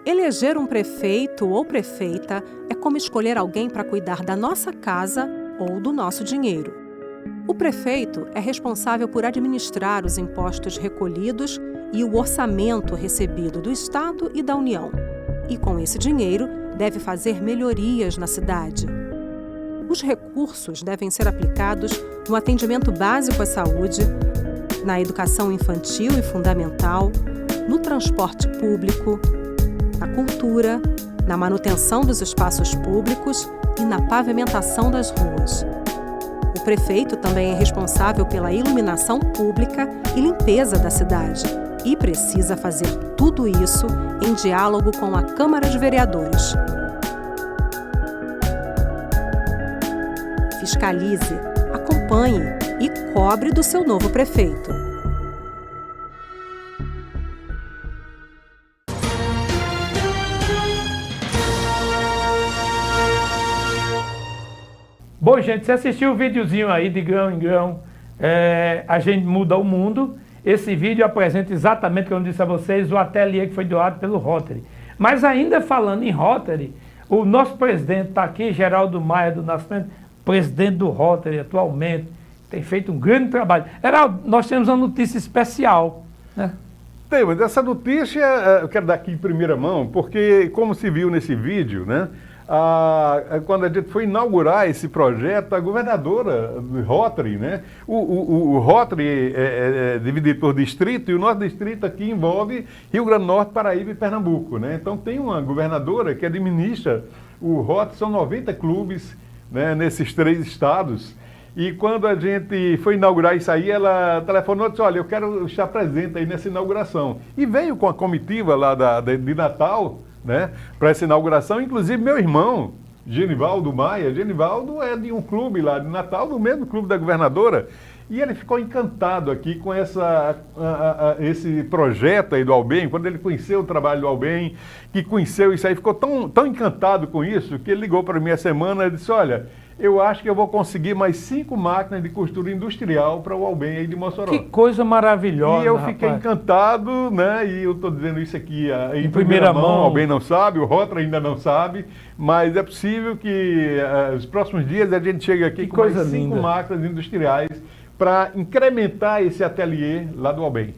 Eleger um prefeito ou prefeita é como escolher alguém para cuidar da nossa casa ou do nosso dinheiro. O prefeito é responsável por administrar os impostos recolhidos e o orçamento recebido do Estado e da União. E com esse dinheiro, deve fazer melhorias na cidade. Os recursos devem ser aplicados no atendimento básico à saúde, na educação infantil e fundamental, no transporte público, na cultura, na manutenção dos espaços públicos e na pavimentação das ruas. O prefeito também é responsável pela iluminação pública e limpeza da cidade e precisa fazer tudo isso em diálogo com a Câmara de Vereadores. Fiscalize, acompanhe e cobre do seu novo prefeito. Bom, gente, você assistiu o videozinho aí de grão em grão, a gente muda o mundo. Esse vídeo apresenta exatamente, como eu disse a vocês, o ateliê que foi doado pelo Rotary. Mas ainda falando em Rotary, o nosso presidente está aqui, Geraldo Maia do Nascimento, presidente do Rotary atualmente, tem feito um grande trabalho. Geraldo, nós temos uma notícia especial, né? Tem, mas essa notícia eu quero dar aqui em primeira mão, porque como se viu nesse vídeo, né? Quando a gente foi inaugurar esse projeto, a governadora do Rotary, né? O Rotary é dividido por distrito e o nosso distrito aqui envolve Rio Grande do Norte, Paraíba e Pernambuco, né? Então tem uma governadora que administra o Rotary, são 90 clubes, né, nesses 3 estados. E quando a gente foi inaugurar isso aí, ela telefonou e disse, olha, eu quero estar presente aí nessa inauguração. E veio com a comitiva lá de Natal, né, para essa inauguração, inclusive meu irmão, Genivaldo Maia. Genivaldo é de um clube lá de Natal, do mesmo clube da governadora, e ele ficou encantado aqui com esse projeto aí do Albem, quando ele conheceu o trabalho do Albem, que conheceu isso aí, ficou tão encantado com isso, que ele ligou para mim essa semana e disse, olha, eu acho que eu vou conseguir mais 5 máquinas de costura industrial para o Albem aí de Mossoró. Que coisa maravilhosa, E eu fiquei rapaz. encantado, né? E eu estou dizendo isso aqui em primeira mão. O Albem não sabe, o Rotary ainda não sabe, mas é possível que nos próximos dias a gente chegue aqui com mais 5 máquinas industriais para incrementar esse ateliê lá do Albem.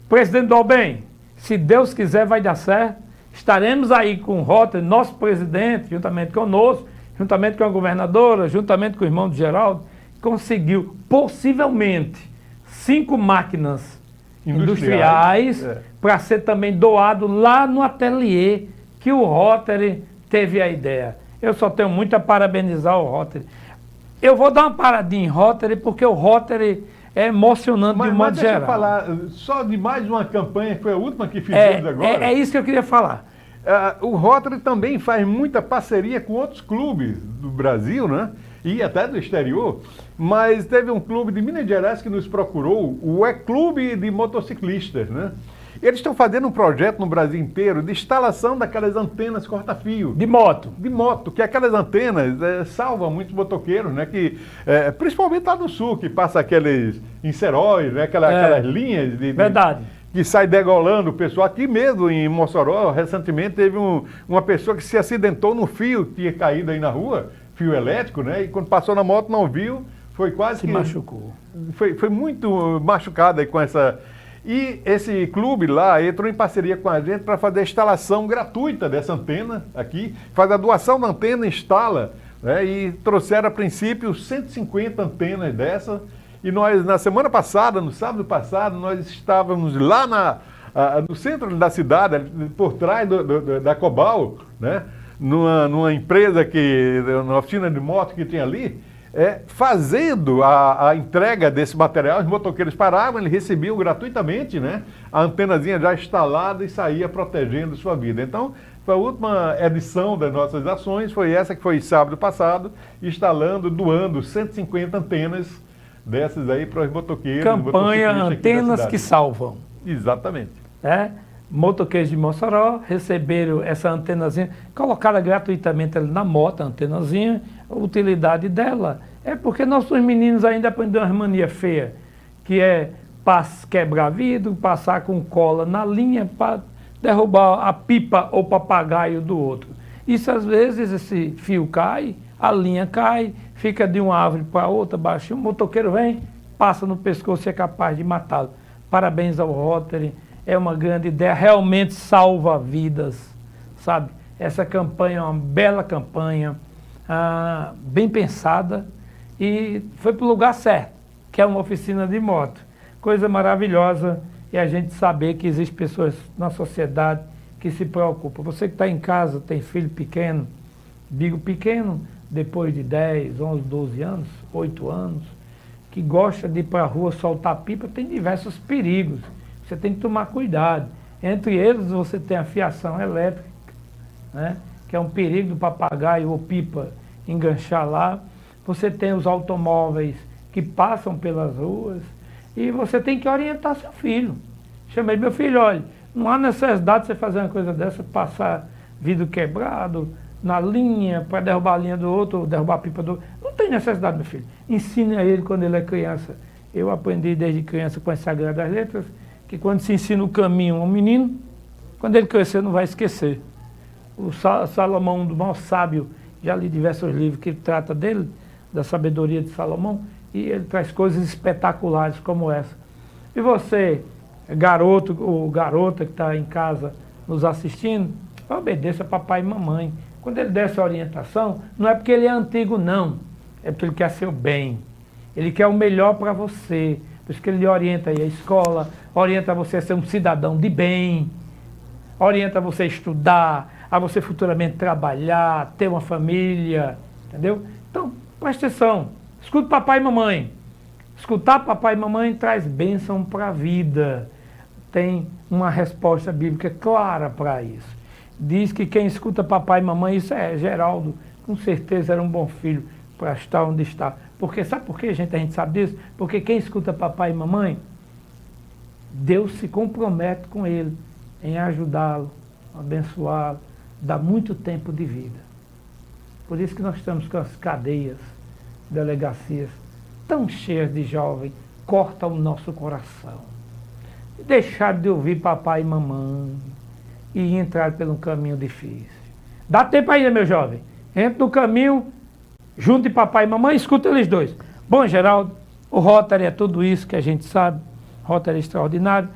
Presidente do Albem, se Deus quiser vai dar certo. Estaremos aí com o Rotary, nosso presidente, juntamente conosco, juntamente com a governadora, juntamente com o irmão de Geraldo, conseguiu possivelmente 5 máquinas industriais para ser também doado lá no ateliê que o Rotary teve a ideia. Eu só tenho muito a parabenizar o Rotary. Eu vou dar uma paradinha em Rotary, porque o Rotary é emocionante de um modo geral. Deixa eu falar só de mais uma campanha, que foi a última que fizemos agora. É isso que eu queria falar. O Rotary também faz muita parceria com outros clubes do Brasil, né? E até do exterior, mas teve um clube de Minas Gerais que nos procurou, o E-Clube de Motociclistas, né? Eles estão fazendo um projeto no Brasil inteiro de instalação daquelas antenas corta-fio. De moto. De moto, que aquelas antenas salvam muitos motoqueiros, né? Que, principalmente lá no sul, que passa aqueles enceróis, né? Aquelas linhas de... Verdade. Que sai degolando o pessoal. Aqui mesmo em Mossoró, recentemente teve uma pessoa que se acidentou no fio que tinha caído aí na rua, fio elétrico, né? E quando passou na moto não viu, foi quase que... Se machucou. Foi muito machucado aí com essa... E esse clube lá entrou em parceria com a gente para fazer a instalação gratuita dessa antena aqui, faz a doação da antena, instala, né? E trouxeram a princípio 150 antenas dessa. E nós, na semana passada, no sábado passado, nós estávamos lá no centro da cidade, por trás da Cobal, né? Numa empresa numa oficina de moto que tinha ali, fazendo a entrega desse material. Os motoqueiros paravam, eles recebiam gratuitamente, né? A antenazinha já instalada e saía protegendo sua vida. Então, a última edição das nossas ações foi essa que foi sábado passado, doando 150 antenas dessas aí para os motoqueiros. Campanha Antenas que Salvam. Exatamente. Motoqueiros de Mossoró receberam essa antenazinha, colocaram gratuitamente ali na moto, a antenazinha. A utilidade dela é porque nossos meninos ainda aprendem uma mania feia, que é quebrar vidro, passar com cola na linha para derrubar a pipa ou papagaio do outro. Isso às vezes esse fio cai, a linha cai, fica de uma árvore para outra, baixinho, o motoqueiro vem, passa no pescoço e é capaz de matá-lo. Parabéns ao Rotary, é uma grande ideia, realmente salva vidas, sabe? Essa campanha é uma bela campanha, bem pensada, e foi para o lugar certo, que é uma oficina de moto. Coisa maravilhosa é a gente saber que existem pessoas na sociedade que se preocupam. Você que está em casa, tem filho pequeno, digo pequeno, depois de 10, 11, 12 anos, 8 anos, que gosta de ir para a rua soltar pipa, tem diversos perigos. Você tem que tomar cuidado. Entre eles, você tem a fiação elétrica, né, que é um perigo do papagaio ou pipa enganchar lá. Você tem os automóveis que passam pelas ruas e você tem que orientar seu filho. Chamei meu filho, olha, não há necessidade de você fazer uma coisa dessa, passar vidro quebrado na linha, para derrubar a linha do outro, ou derrubar a pipa do outro. Não tem necessidade, meu filho. Ensine a ele quando ele é criança. Eu aprendi desde criança com as Sagradas Letras que quando se ensina o caminho a um menino, quando ele crescer não vai esquecer. O Salomão, do maior sábio, já li diversos livros que trata dele, da sabedoria de Salomão, e ele traz coisas espetaculares como essa. E você, garoto ou garota que está em casa nos assistindo, obedeça papai e mamãe. Quando ele der essa orientação, não é porque ele é antigo, não. É porque ele quer seu bem. Ele quer o melhor para você. Por isso que ele orienta aí a escola, orienta você a ser um cidadão de bem, orienta você a estudar, a você futuramente trabalhar, ter uma família, entendeu? Então, preste atenção. Escute papai e mamãe. Escutar papai e mamãe traz bênção para a vida. Tem uma resposta bíblica clara para isso. Diz que quem escuta papai e mamãe, isso é Geraldo, com certeza era um bom filho para estar onde está. Porque sabe por que a gente sabe disso? Porque quem escuta papai e mamãe, Deus se compromete com ele em ajudá-lo, abençoá-lo, dar muito tempo de vida. Por isso que nós estamos com as cadeias, delegacias tão cheias de jovens, corta o nosso coração. Deixar de ouvir papai e mamãe e entrar pelo caminho difícil. Dá tempo ainda, meu jovem. Entra no caminho, junte papai e mamãe, escuta eles dois. Bom, Geraldo, o Rotary é tudo isso que a gente sabe. Rotary é extraordinário.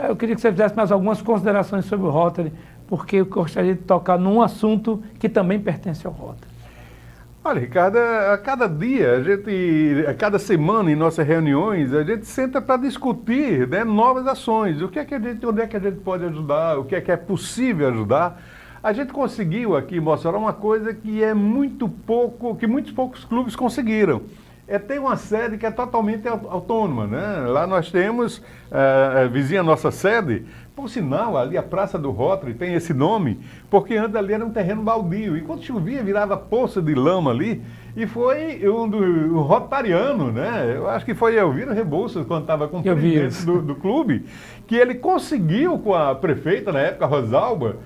Eu queria que você fizesse mais algumas considerações sobre o Rotary, porque eu gostaria de tocar num assunto que também pertence ao Rotary. Olha, Ricardo, a cada dia, a cada semana em nossas reuniões, a gente senta para discutir, né, novas ações. Onde é que a gente pode ajudar, o que é possível ajudar. A gente conseguiu aqui mostrar uma coisa que é que muitos poucos clubes conseguiram. É ter uma sede que é totalmente autônoma, né? Lá nós temos, vizinha nossa sede, por sinal, ali a Praça do Rotary tem esse nome, porque antes ali era um terreno baldio, e quando chovia virava poça de lama ali, e foi um rotariano, né? Eu acho que foi Elvira Rebouças, quando estava com o presidente do clube, que ele conseguiu com a prefeita, na época, Rosalba,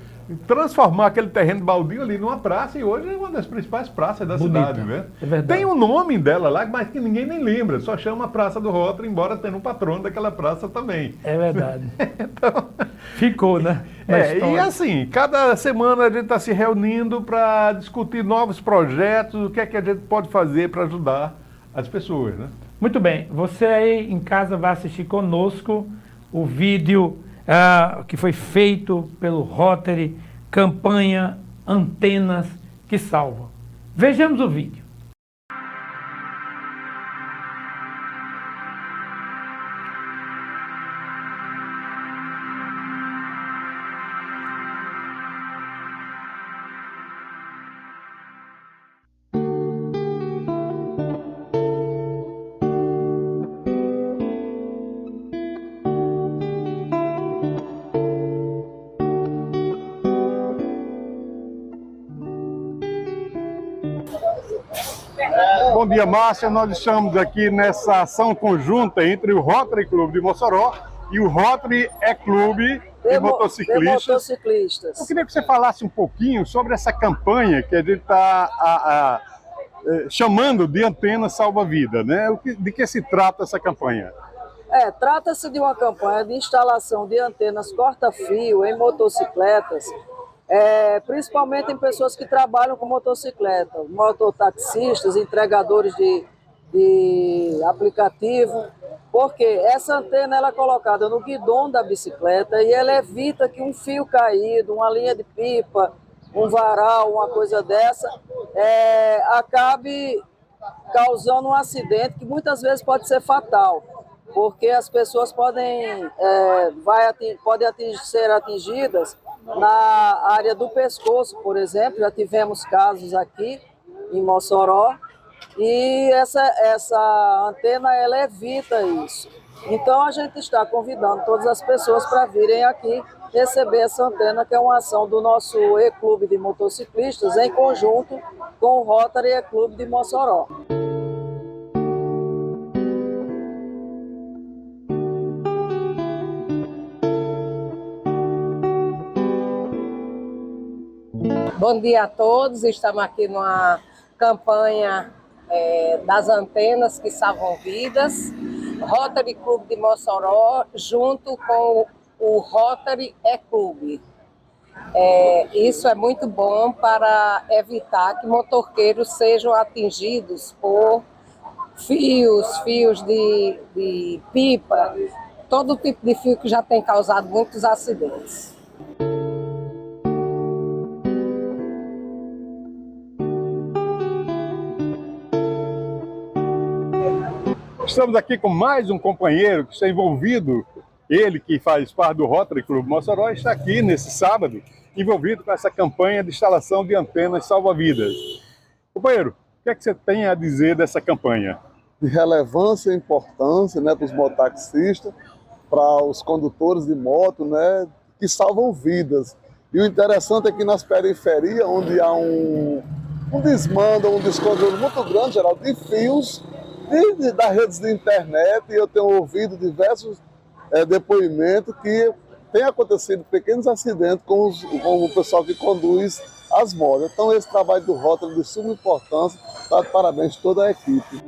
transformar aquele terreno baldio ali numa praça, e hoje é uma das principais praças da cidade, né? É verdade. Tem um nome dela lá, mas que ninguém nem lembra, só chama Praça do Rotary, embora tenha um patrono daquela praça também. É verdade. Então, ficou, né? E assim, cada semana a gente está se reunindo para discutir novos projetos, o que é que a gente pode fazer para ajudar as pessoas, né? Muito bem, você aí em casa vai assistir conosco o vídeo que foi feito pelo Rotary, campanha Antenas que Salvam. Vejamos o vídeo. Bom dia, Márcia. Nós estamos aqui nessa ação conjunta entre o Rotary Clube de Mossoró e o Rotary Clube de Motociclistas. Eu queria que você falasse um pouquinho sobre essa campanha que a gente está chamando de Antena Salva Vida, né? De que se trata essa campanha? Trata-se de uma campanha de instalação de antenas corta-fio em motocicletas, principalmente em pessoas que trabalham com motocicleta, mototaxistas, entregadores de aplicativo, porque essa antena ela é colocada no guidão da bicicleta e ela evita que um fio caído, uma linha de pipa, um varal, uma coisa dessa, acabe causando um acidente que muitas vezes pode ser fatal, porque as pessoas podem ser atingidas na área do pescoço, por exemplo. Já tivemos casos aqui em Mossoró e essa antena ela evita isso. Então a gente está convidando todas as pessoas para virem aqui receber essa antena, que é uma ação do nosso E-Clube de Motociclistas em conjunto com o Rotary E-Clube de Mossoró. Bom dia a todos, estamos aqui numa campanha das antenas que salvam vidas, Rotary Clube de Mossoró, junto com o Rotary E-Clube. Isso é muito bom para evitar que motoqueiros sejam atingidos por fios de pipa, todo tipo de fio que já tem causado muitos acidentes. Estamos aqui com mais um companheiro que está envolvido, ele que faz parte do Rotary Clube Mossoró, está aqui nesse sábado, envolvido com essa campanha de instalação de antenas salva-vidas. Companheiro, o que é que você tem a dizer dessa campanha? De relevância e importância, né, para os mototaxistas, para os condutores de moto, né, que salvam vidas. E o interessante é que nas periferias, onde há um desmando, um descontrole muito grande, geral, de fios, das redes de internet, e eu tenho ouvido diversos depoimentos que tem acontecido pequenos acidentes com o pessoal que conduz as motos. Então esse trabalho do Rotary é de suma importância, tá de parabéns a toda a equipe.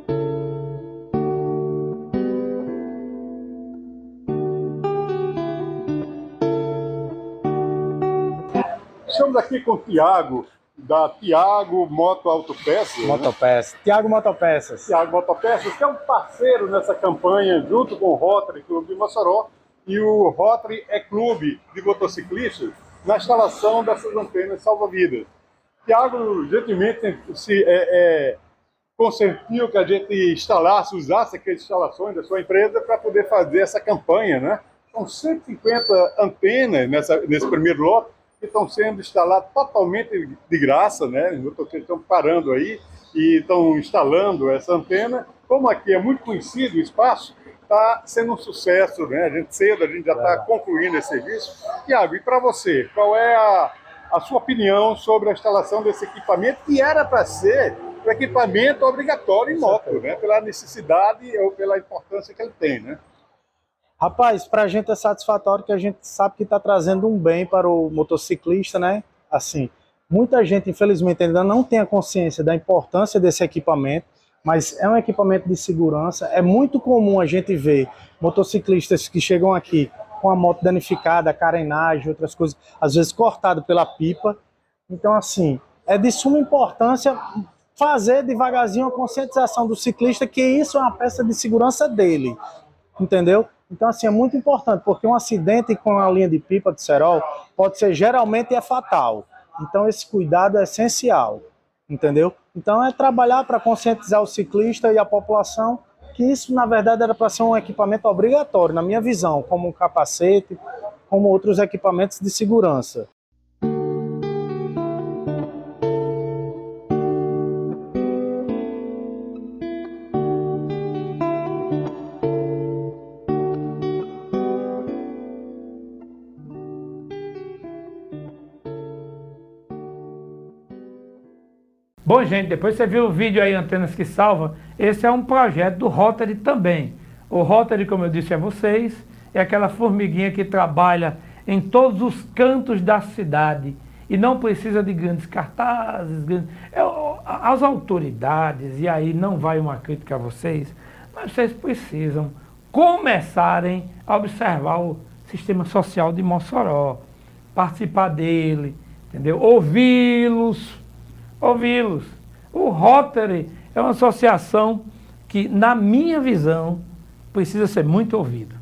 Estamos aqui com o Tiago, da Tiago Moto Autopeças. Motopeças. Tiago Motopeças. Tiago Motopeças, que é um parceiro nessa campanha, junto com o Rotary Clube de Mossoró e o Rotary E-Clube de motociclistas, na instalação dessas antenas salva-vidas. Tiago, gentilmente, consentiu que a gente usasse aquelas instalações da sua empresa para poder fazer essa campanha, né? São 150 antenas nesse primeiro lote, que estão sendo instalados totalmente de graça, né? Os motoqueiros estão parando aí e estão instalando essa antena. Como aqui é muito conhecido o espaço, está sendo um sucesso, né? A gente já está concluindo esse serviço. Tiago, e para você, qual é a sua opinião sobre a instalação desse equipamento, que era para ser um equipamento obrigatório em moto, né? Pela necessidade ou pela importância que ele tem, né? Rapaz, para a gente é satisfatório que a gente sabe que está trazendo um bem para o motociclista, né? Assim, muita gente, infelizmente, ainda não tem a consciência da importância desse equipamento, mas é um equipamento de segurança. É muito comum a gente ver motociclistas que chegam aqui com a moto danificada, carenagem, outras coisas, às vezes cortado pela pipa. Então, assim, é de suma importância fazer devagarzinho a conscientização do ciclista que isso é uma peça de segurança dele, entendeu? Então, assim, é muito importante, porque um acidente com a linha de pipa de cerol pode ser, geralmente, fatal. Então, esse cuidado é essencial, entendeu? Então, é trabalhar para conscientizar o ciclista e a população que isso, na verdade, era para ser um equipamento obrigatório, na minha visão, como um capacete, como outros equipamentos de segurança. Bom, gente, depois você viu o vídeo aí, Antenas que Salva, esse é um projeto do Rotary também. O Rotary, como eu disse a vocês, é aquela formiguinha que trabalha em todos os cantos da cidade e não precisa de grandes cartazes, as autoridades, e aí não vai uma crítica a vocês, mas vocês precisam começarem a observar o sistema social de Mossoró, participar dele, entendeu? Ouvi-los. O Rotary é uma associação que, na minha visão, precisa ser muito ouvida.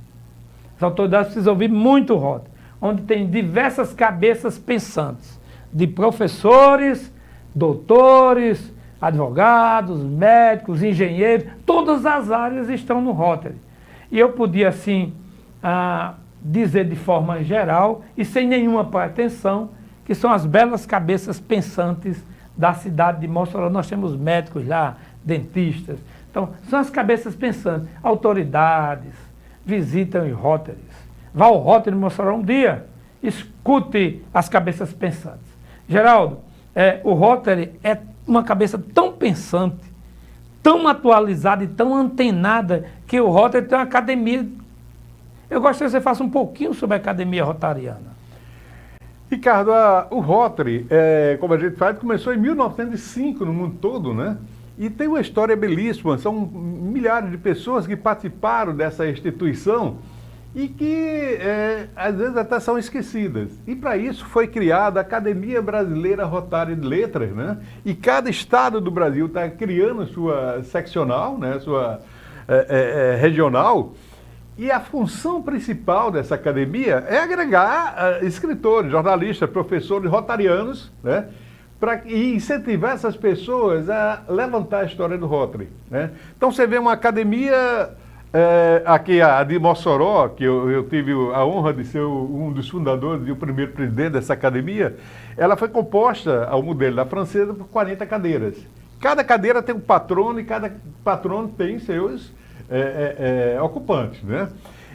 As autoridades precisam ouvir muito o Rotary, onde tem diversas cabeças pensantes, de professores, doutores, advogados, médicos, engenheiros, todas as áreas estão no Rotary. E eu podia, assim, dizer de forma geral e sem nenhuma pretensão que são as belas cabeças pensantes da cidade de Mossoró. Nós temos médicos lá, dentistas. Então, são as cabeças pensantes. Autoridades visitam os Rotarys. Vá ao Rotary de Mossoró um dia, escute as cabeças pensantes. Geraldo, o Rotary é uma cabeça tão pensante, tão atualizada e tão antenada, que o Rotary tem uma academia. Eu gostaria que você faça um pouquinho sobre a academia rotariana. Ricardo, o Rotary, como a gente fala, começou em 1905 no mundo todo, né? E tem uma história belíssima, são milhares de pessoas que participaram dessa instituição e que às vezes até são esquecidas. E para isso foi criada a Academia Brasileira Rotary de Letras, né? E cada estado do Brasil está criando sua seccional, né? Sua regional. E a função principal dessa academia é agregar escritores, jornalistas, professores rotarianos, né? E incentivar essas pessoas a levantar a história do Rotary, né? Então você vê uma academia, aqui a de Mossoró, que eu tive a honra de ser um dos fundadores e o primeiro presidente dessa academia, ela foi composta, ao modelo da francesa, por 40 cadeiras. Cada cadeira tem um patrono e cada patrono tem seus ocupantes, né?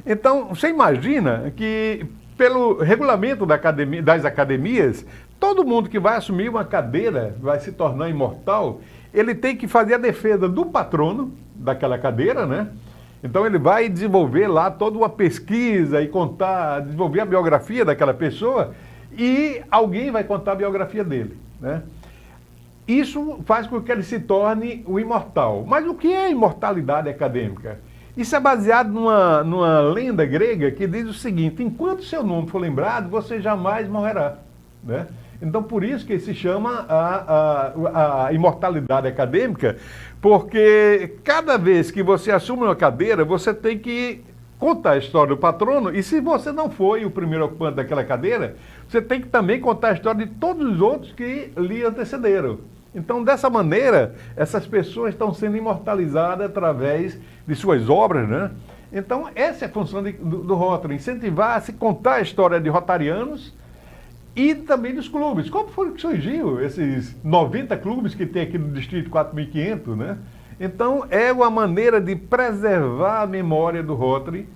Então, você imagina que, pelo regulamento das academias, todo mundo que vai assumir uma cadeira, vai se tornar imortal, ele tem que fazer a defesa do patrono daquela cadeira, né? Então ele vai desenvolver lá toda uma pesquisa e desenvolver a biografia daquela pessoa e alguém vai contar a biografia dele, né? Isso faz com que ele se torne o imortal. Mas o que é imortalidade acadêmica? Isso é baseado numa lenda grega que diz o seguinte: enquanto seu nome for lembrado, você jamais morrerá, né? Então, por isso que se chama a imortalidade acadêmica, porque cada vez que você assume uma cadeira, você tem que contar a história do patrono, e se você não foi o primeiro ocupante daquela cadeira, você tem que também contar a história de todos os outros que lhe antecederam. Então, dessa maneira, essas pessoas estão sendo imortalizadas através de suas obras, né? Então, essa é a função do Rotary, incentivar a se contar a história de rotarianos e também dos clubes. Como foi que surgiu esses 90 clubes que tem aqui no Distrito 4.500, né? Então, é uma maneira de preservar a memória do Rotary,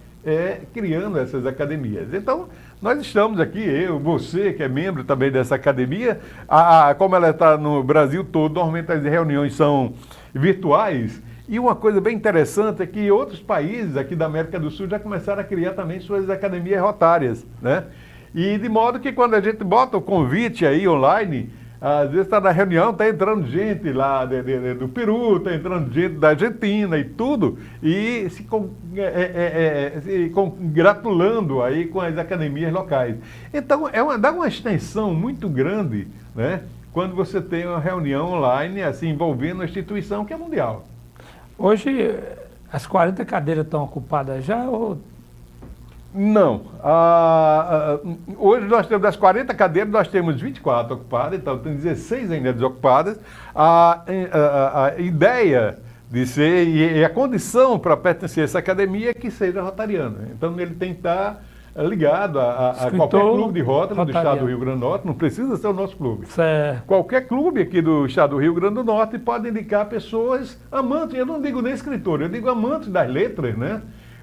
criando essas academias. Então, nós estamos aqui, você que é membro também dessa academia, como ela está no Brasil todo, normalmente as reuniões são virtuais, e uma coisa bem interessante é que outros países aqui da América do Sul já começaram a criar também suas academias rotárias, né? E de modo que quando a gente bota o convite aí online, às vezes está na reunião, está entrando gente lá do Peru, está entrando gente da Argentina e tudo, e se congratulando aí com as academias locais. Então, dá uma extensão muito grande, né, quando você tem uma reunião online, assim, envolvendo uma instituição que é mundial. Hoje, as 40 cadeiras estão ocupadas já ou... Não. Hoje nós temos das 40 cadeiras, nós temos 24 ocupadas, então tem 16 ainda desocupadas. A ideia de ser, e a condição para pertencer a essa academia é que seja rotariano. Então ele tem que estar ligado a qualquer clube de Rotary do estado do Rio Grande do Norte, não precisa ser o nosso clube. Certo. Qualquer clube aqui do estado do Rio Grande do Norte pode indicar pessoas amantes, eu não digo nem escritor, eu digo amantes das letras, né?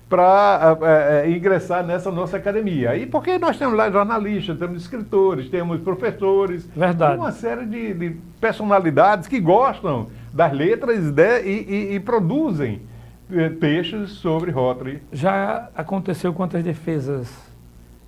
Para ingressar nessa nossa academia. E porque nós temos lá jornalistas, temos escritores, temos professores, uma série de personalidades que gostam das letras e produzem textos sobre Rotary. Já aconteceu quantas defesas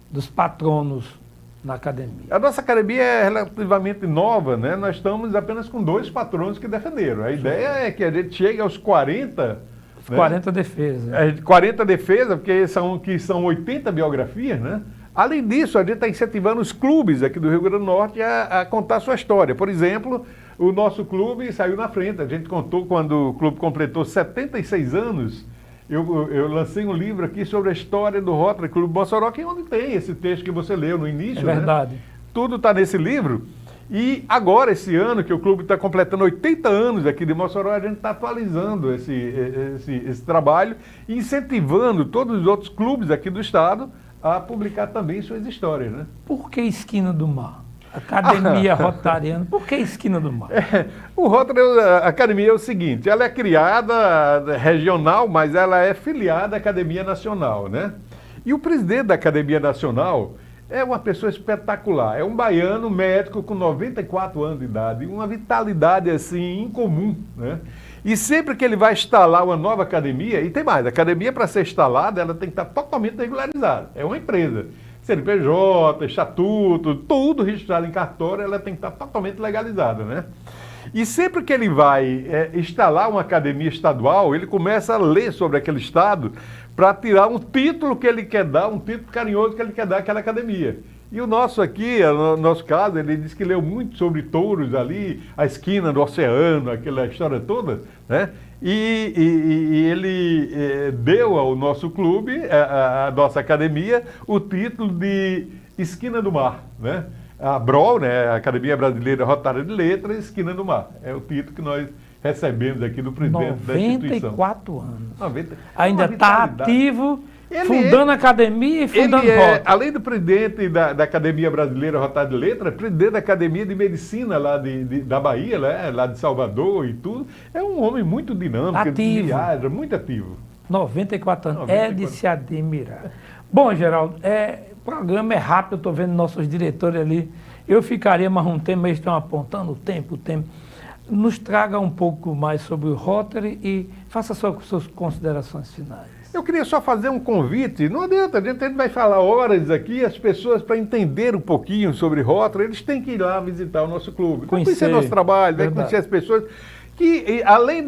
dos patronos na academia? A nossa academia é relativamente nova, né? Nós estamos apenas com 2 patronos que defenderam. A ideia é que a gente chegue aos 40... 40 defesas. 40 defesas, porque são 80 biografias, né? Além disso, a gente está incentivando os clubes aqui do Rio Grande do Norte a contar sua história. Por exemplo, o nosso clube saiu na frente. A gente contou quando o clube completou 76 anos. Eu lancei um livro aqui sobre a história do Rotary Clube Mossoró, que é onde tem esse texto que você leu no início. É verdade. Né? Tudo está nesse livro. E agora, esse ano, que o clube está completando 80 anos aqui de Mossoró, a gente está atualizando esse trabalho e incentivando todos os outros clubes aqui do estado a publicar também suas histórias, né? Por que Esquina do Mar? Academia Rotariana, por que Esquina do Mar? A academia é o seguinte, ela é criada regional, mas ela é filiada à Academia Nacional, né? E o presidente da Academia Nacional é uma pessoa espetacular, é um baiano médico com 94 anos de idade, uma vitalidade assim incomum, né? E sempre que ele vai instalar uma nova academia, e tem mais, a academia para ser instalada, ela tem que estar totalmente regularizada, é uma empresa, CNPJ, estatuto, tudo registrado em cartório, ela tem que estar totalmente legalizada, né? E sempre que ele vai instalar uma academia estadual, ele começa a ler sobre aquele estado para tirar um título que ele quer dar, um título carinhoso que ele quer dar àquela academia. E o nosso aqui, no nosso caso, ele disse que leu muito sobre touros ali, a esquina do oceano, aquela história toda, né? E ele deu ao nosso clube, à nossa academia, o título de Esquina do Mar, né? A BROL, né? A Academia Brasileira Rotária de Letras, Esquina do Mar. É o título que nós recebemos aqui do presidente da instituição. 94 anos. 90, ainda está ativo, fundando a academia e fundando rota. Além do presidente da Academia Brasileira Rotária de Letras, presidente da Academia de Medicina lá da Bahia, né? Lá de Salvador e tudo. É um homem muito dinâmico, ativo. Viaja, muito ativo. 94 anos. 94. É de se admirar. Bom, Geraldo, o programa é rápido, eu estou vendo nossos diretores ali. Eu ficaria mais um tempo, eles estão apontando o tempo. Nos traga um pouco mais sobre o Rotary e faça suas considerações finais. Eu queria só fazer um convite. Não adianta, a gente vai falar horas aqui, as pessoas, para entender um pouquinho sobre Rotary, eles têm que ir lá visitar o nosso clube, conhecer nosso trabalho, conhecer as pessoas. Que, além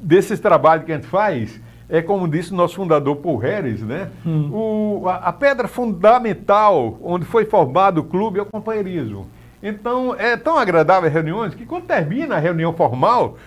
desses trabalhos que a gente faz, como disse o nosso fundador Paul Harris, né? A pedra fundamental onde foi formado o clube é o companheirismo. Então, é tão agradável as reuniões que quando termina a reunião formal,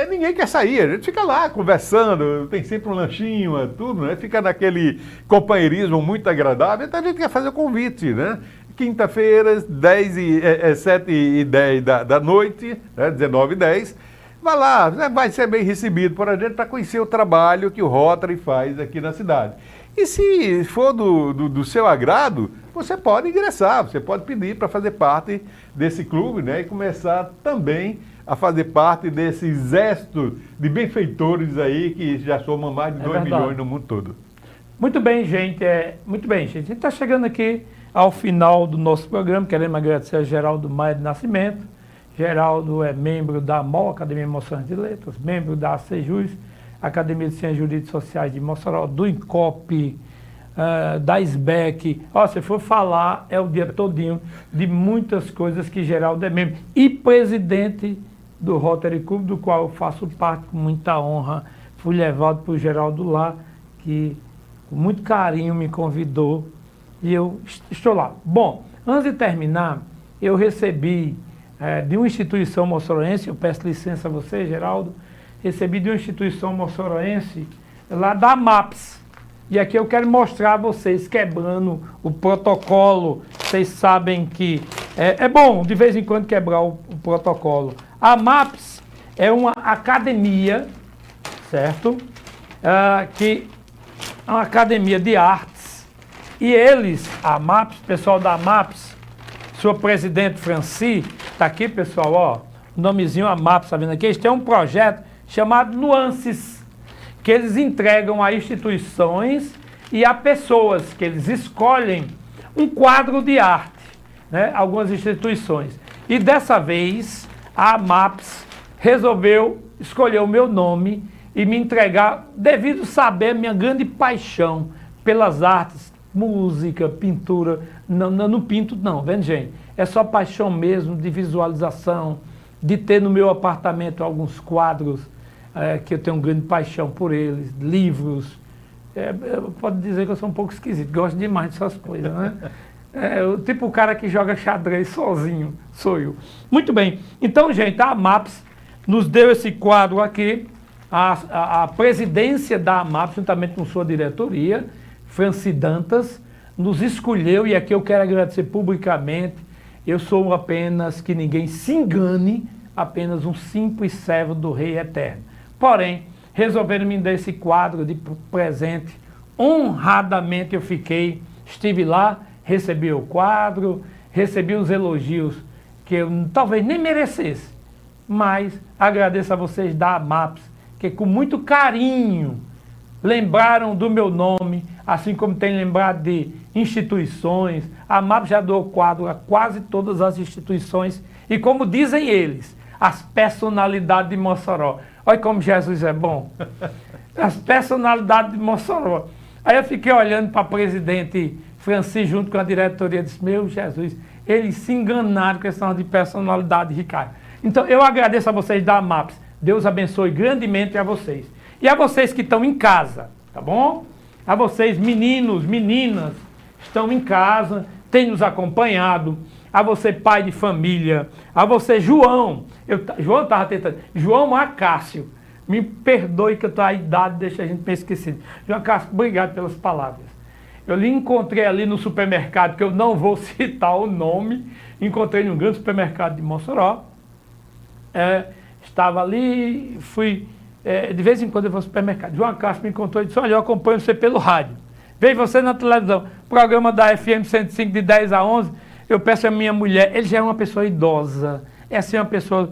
ninguém quer sair, a gente fica lá conversando, tem sempre um lanchinho, tudo, né? Fica naquele companheirismo muito agradável, então a gente quer fazer o convite, né? Quinta-feiras, 7h10 da noite, né? 19h10, vai lá, vai ser bem recebido por a gente para conhecer o trabalho que o Rotary faz aqui na cidade. E se for do seu agrado, você pode ingressar, você pode pedir para fazer parte desse clube, né? E começar também a fazer parte desse exército de benfeitores aí que já somam mais de 2 milhões no mundo todo. Muito bem, gente. Muito bem, gente. A gente está chegando aqui ao final do nosso programa. Queremos agradecer a Geraldo Maia de Nascimento. Geraldo é membro da MOL, Academia Emoções de Letras, membro da ACJUS, Academia de Ciências Jurídicas e Sociais de Mossoró, do INCOP, da SBEC. Se for falar, é o dia todinho de muitas coisas que Geraldo é membro. E presidente do Rotary Club, do qual eu faço parte com muita honra. Fui levado por Geraldo lá, que com muito carinho me convidou e eu estou lá. Bom, antes de terminar, eu recebi de uma instituição moçoroense, eu peço licença a você, Geraldo, recebi de uma instituição moçoroense, lá da MAPS. E aqui eu quero mostrar a vocês quebrando o protocolo. Vocês sabem que é bom, de vez em quando, quebrar o protocolo. A MAPS é uma academia, certo? Que é uma academia de artes. E eles, a MAPS, pessoal da MAPS, seu presidente Franci, está aqui, pessoal, ó, o nomezinho a MAPS, está vendo aqui? Eles têm um projeto chamado Nuances, que eles entregam a instituições e a pessoas, que eles escolhem um quadro de arte, né? Algumas instituições. E dessa vez, a MAPS resolveu escolher o meu nome e me entregar, devido saber minha grande paixão pelas artes, música, pintura. Não pinto não, vendo, gente? É só paixão mesmo de visualização, de ter no meu apartamento alguns quadros que eu tenho grande paixão por eles, livros. Pode dizer que eu sou um pouco esquisito, gosto demais dessas coisas, né? Tipo o cara que joga xadrez sozinho, sou eu. Muito bem, então, gente, a MAPS nos deu esse quadro aqui, a presidência da MAPS, juntamente com sua diretoria, Franci Dantas, nos escolheu, e aqui eu quero agradecer publicamente. Eu sou apenas, que ninguém se engane, apenas um simples servo do Rei Eterno. Porém, resolveram me dar esse quadro de presente. Honradamente eu estive lá, recebi o quadro, recebi os elogios que eu talvez nem merecesse. Mas agradeço a vocês da MAPS, que com muito carinho lembraram do meu nome, assim como tem lembrado de instituições. A MAPS já doou quadro a quase todas as instituições. E como dizem eles, as personalidades de Mossoró. Olha como Jesus é bom. As personalidades de Mossoró. Aí eu fiquei olhando para o presidente Franci, junto com a diretoria, disse, meu Jesus, eles se enganaram com essa de personalidade, Ricardo. Então, eu agradeço a vocês da AMAPS. Deus abençoe grandemente a vocês. E a vocês que estão em casa, tá bom? A vocês, meninos, meninas, estão em casa, têm nos acompanhado. A você, pai de família. A você, João. João estava tentando. João Macácio. Me perdoe que a idade deixa a gente meio esquecido. João Macácio, obrigado pelas palavras. Eu lhe encontrei ali no supermercado, que eu não vou citar o nome. Encontrei em um grande supermercado de Mossoró. Estava ali, fui... de vez em quando eu vou ao supermercado. João Castro me encontrou e disse: olha, eu acompanho você pelo rádio. Vejo você na televisão. Programa da FM 105 de 10 a 11. Eu peço a minha mulher, ele já é uma pessoa idosa, é assim uma pessoa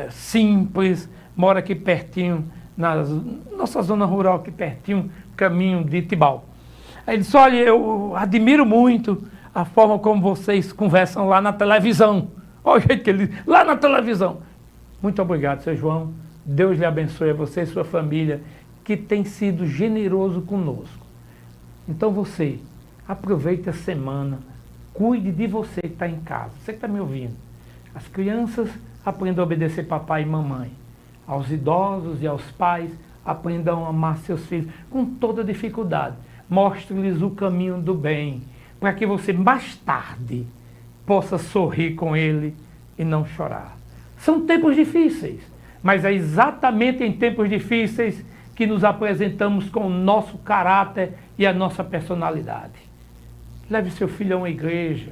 simples, mora aqui pertinho, na nossa zona rural aqui pertinho, caminho de Tibau. Aí ele disse: olha, eu admiro muito a forma como vocês conversam lá na televisão. Olha o jeito que ele diz, lá na televisão. Muito obrigado, seu João. Deus lhe abençoe a você e sua família, que tem sido generoso conosco. Então você, aproveite a semana, cuide de você que está em casa, você que está me ouvindo. As crianças aprendam a obedecer papai e mamãe. Aos idosos e aos pais, aprendam a amar seus filhos com toda dificuldade. Mostre-lhes o caminho do bem, para que você mais tarde possa sorrir com ele e não chorar. São tempos difíceis, mas é exatamente em tempos difíceis que nos apresentamos com o nosso caráter e a nossa personalidade. Leve seu filho a uma igreja,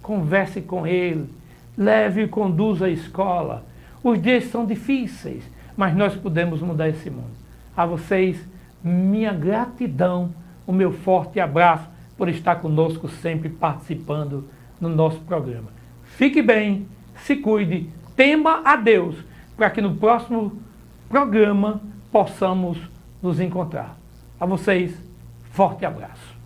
converse com ele, leve e conduza à escola. Os dias são difíceis, mas nós podemos mudar esse mundo. A vocês, minha gratidão, o meu forte abraço por estar conosco sempre participando no nosso programa. Fique bem, se cuide, tema a Deus, para que no próximo programa possamos nos encontrar. A vocês, forte abraço.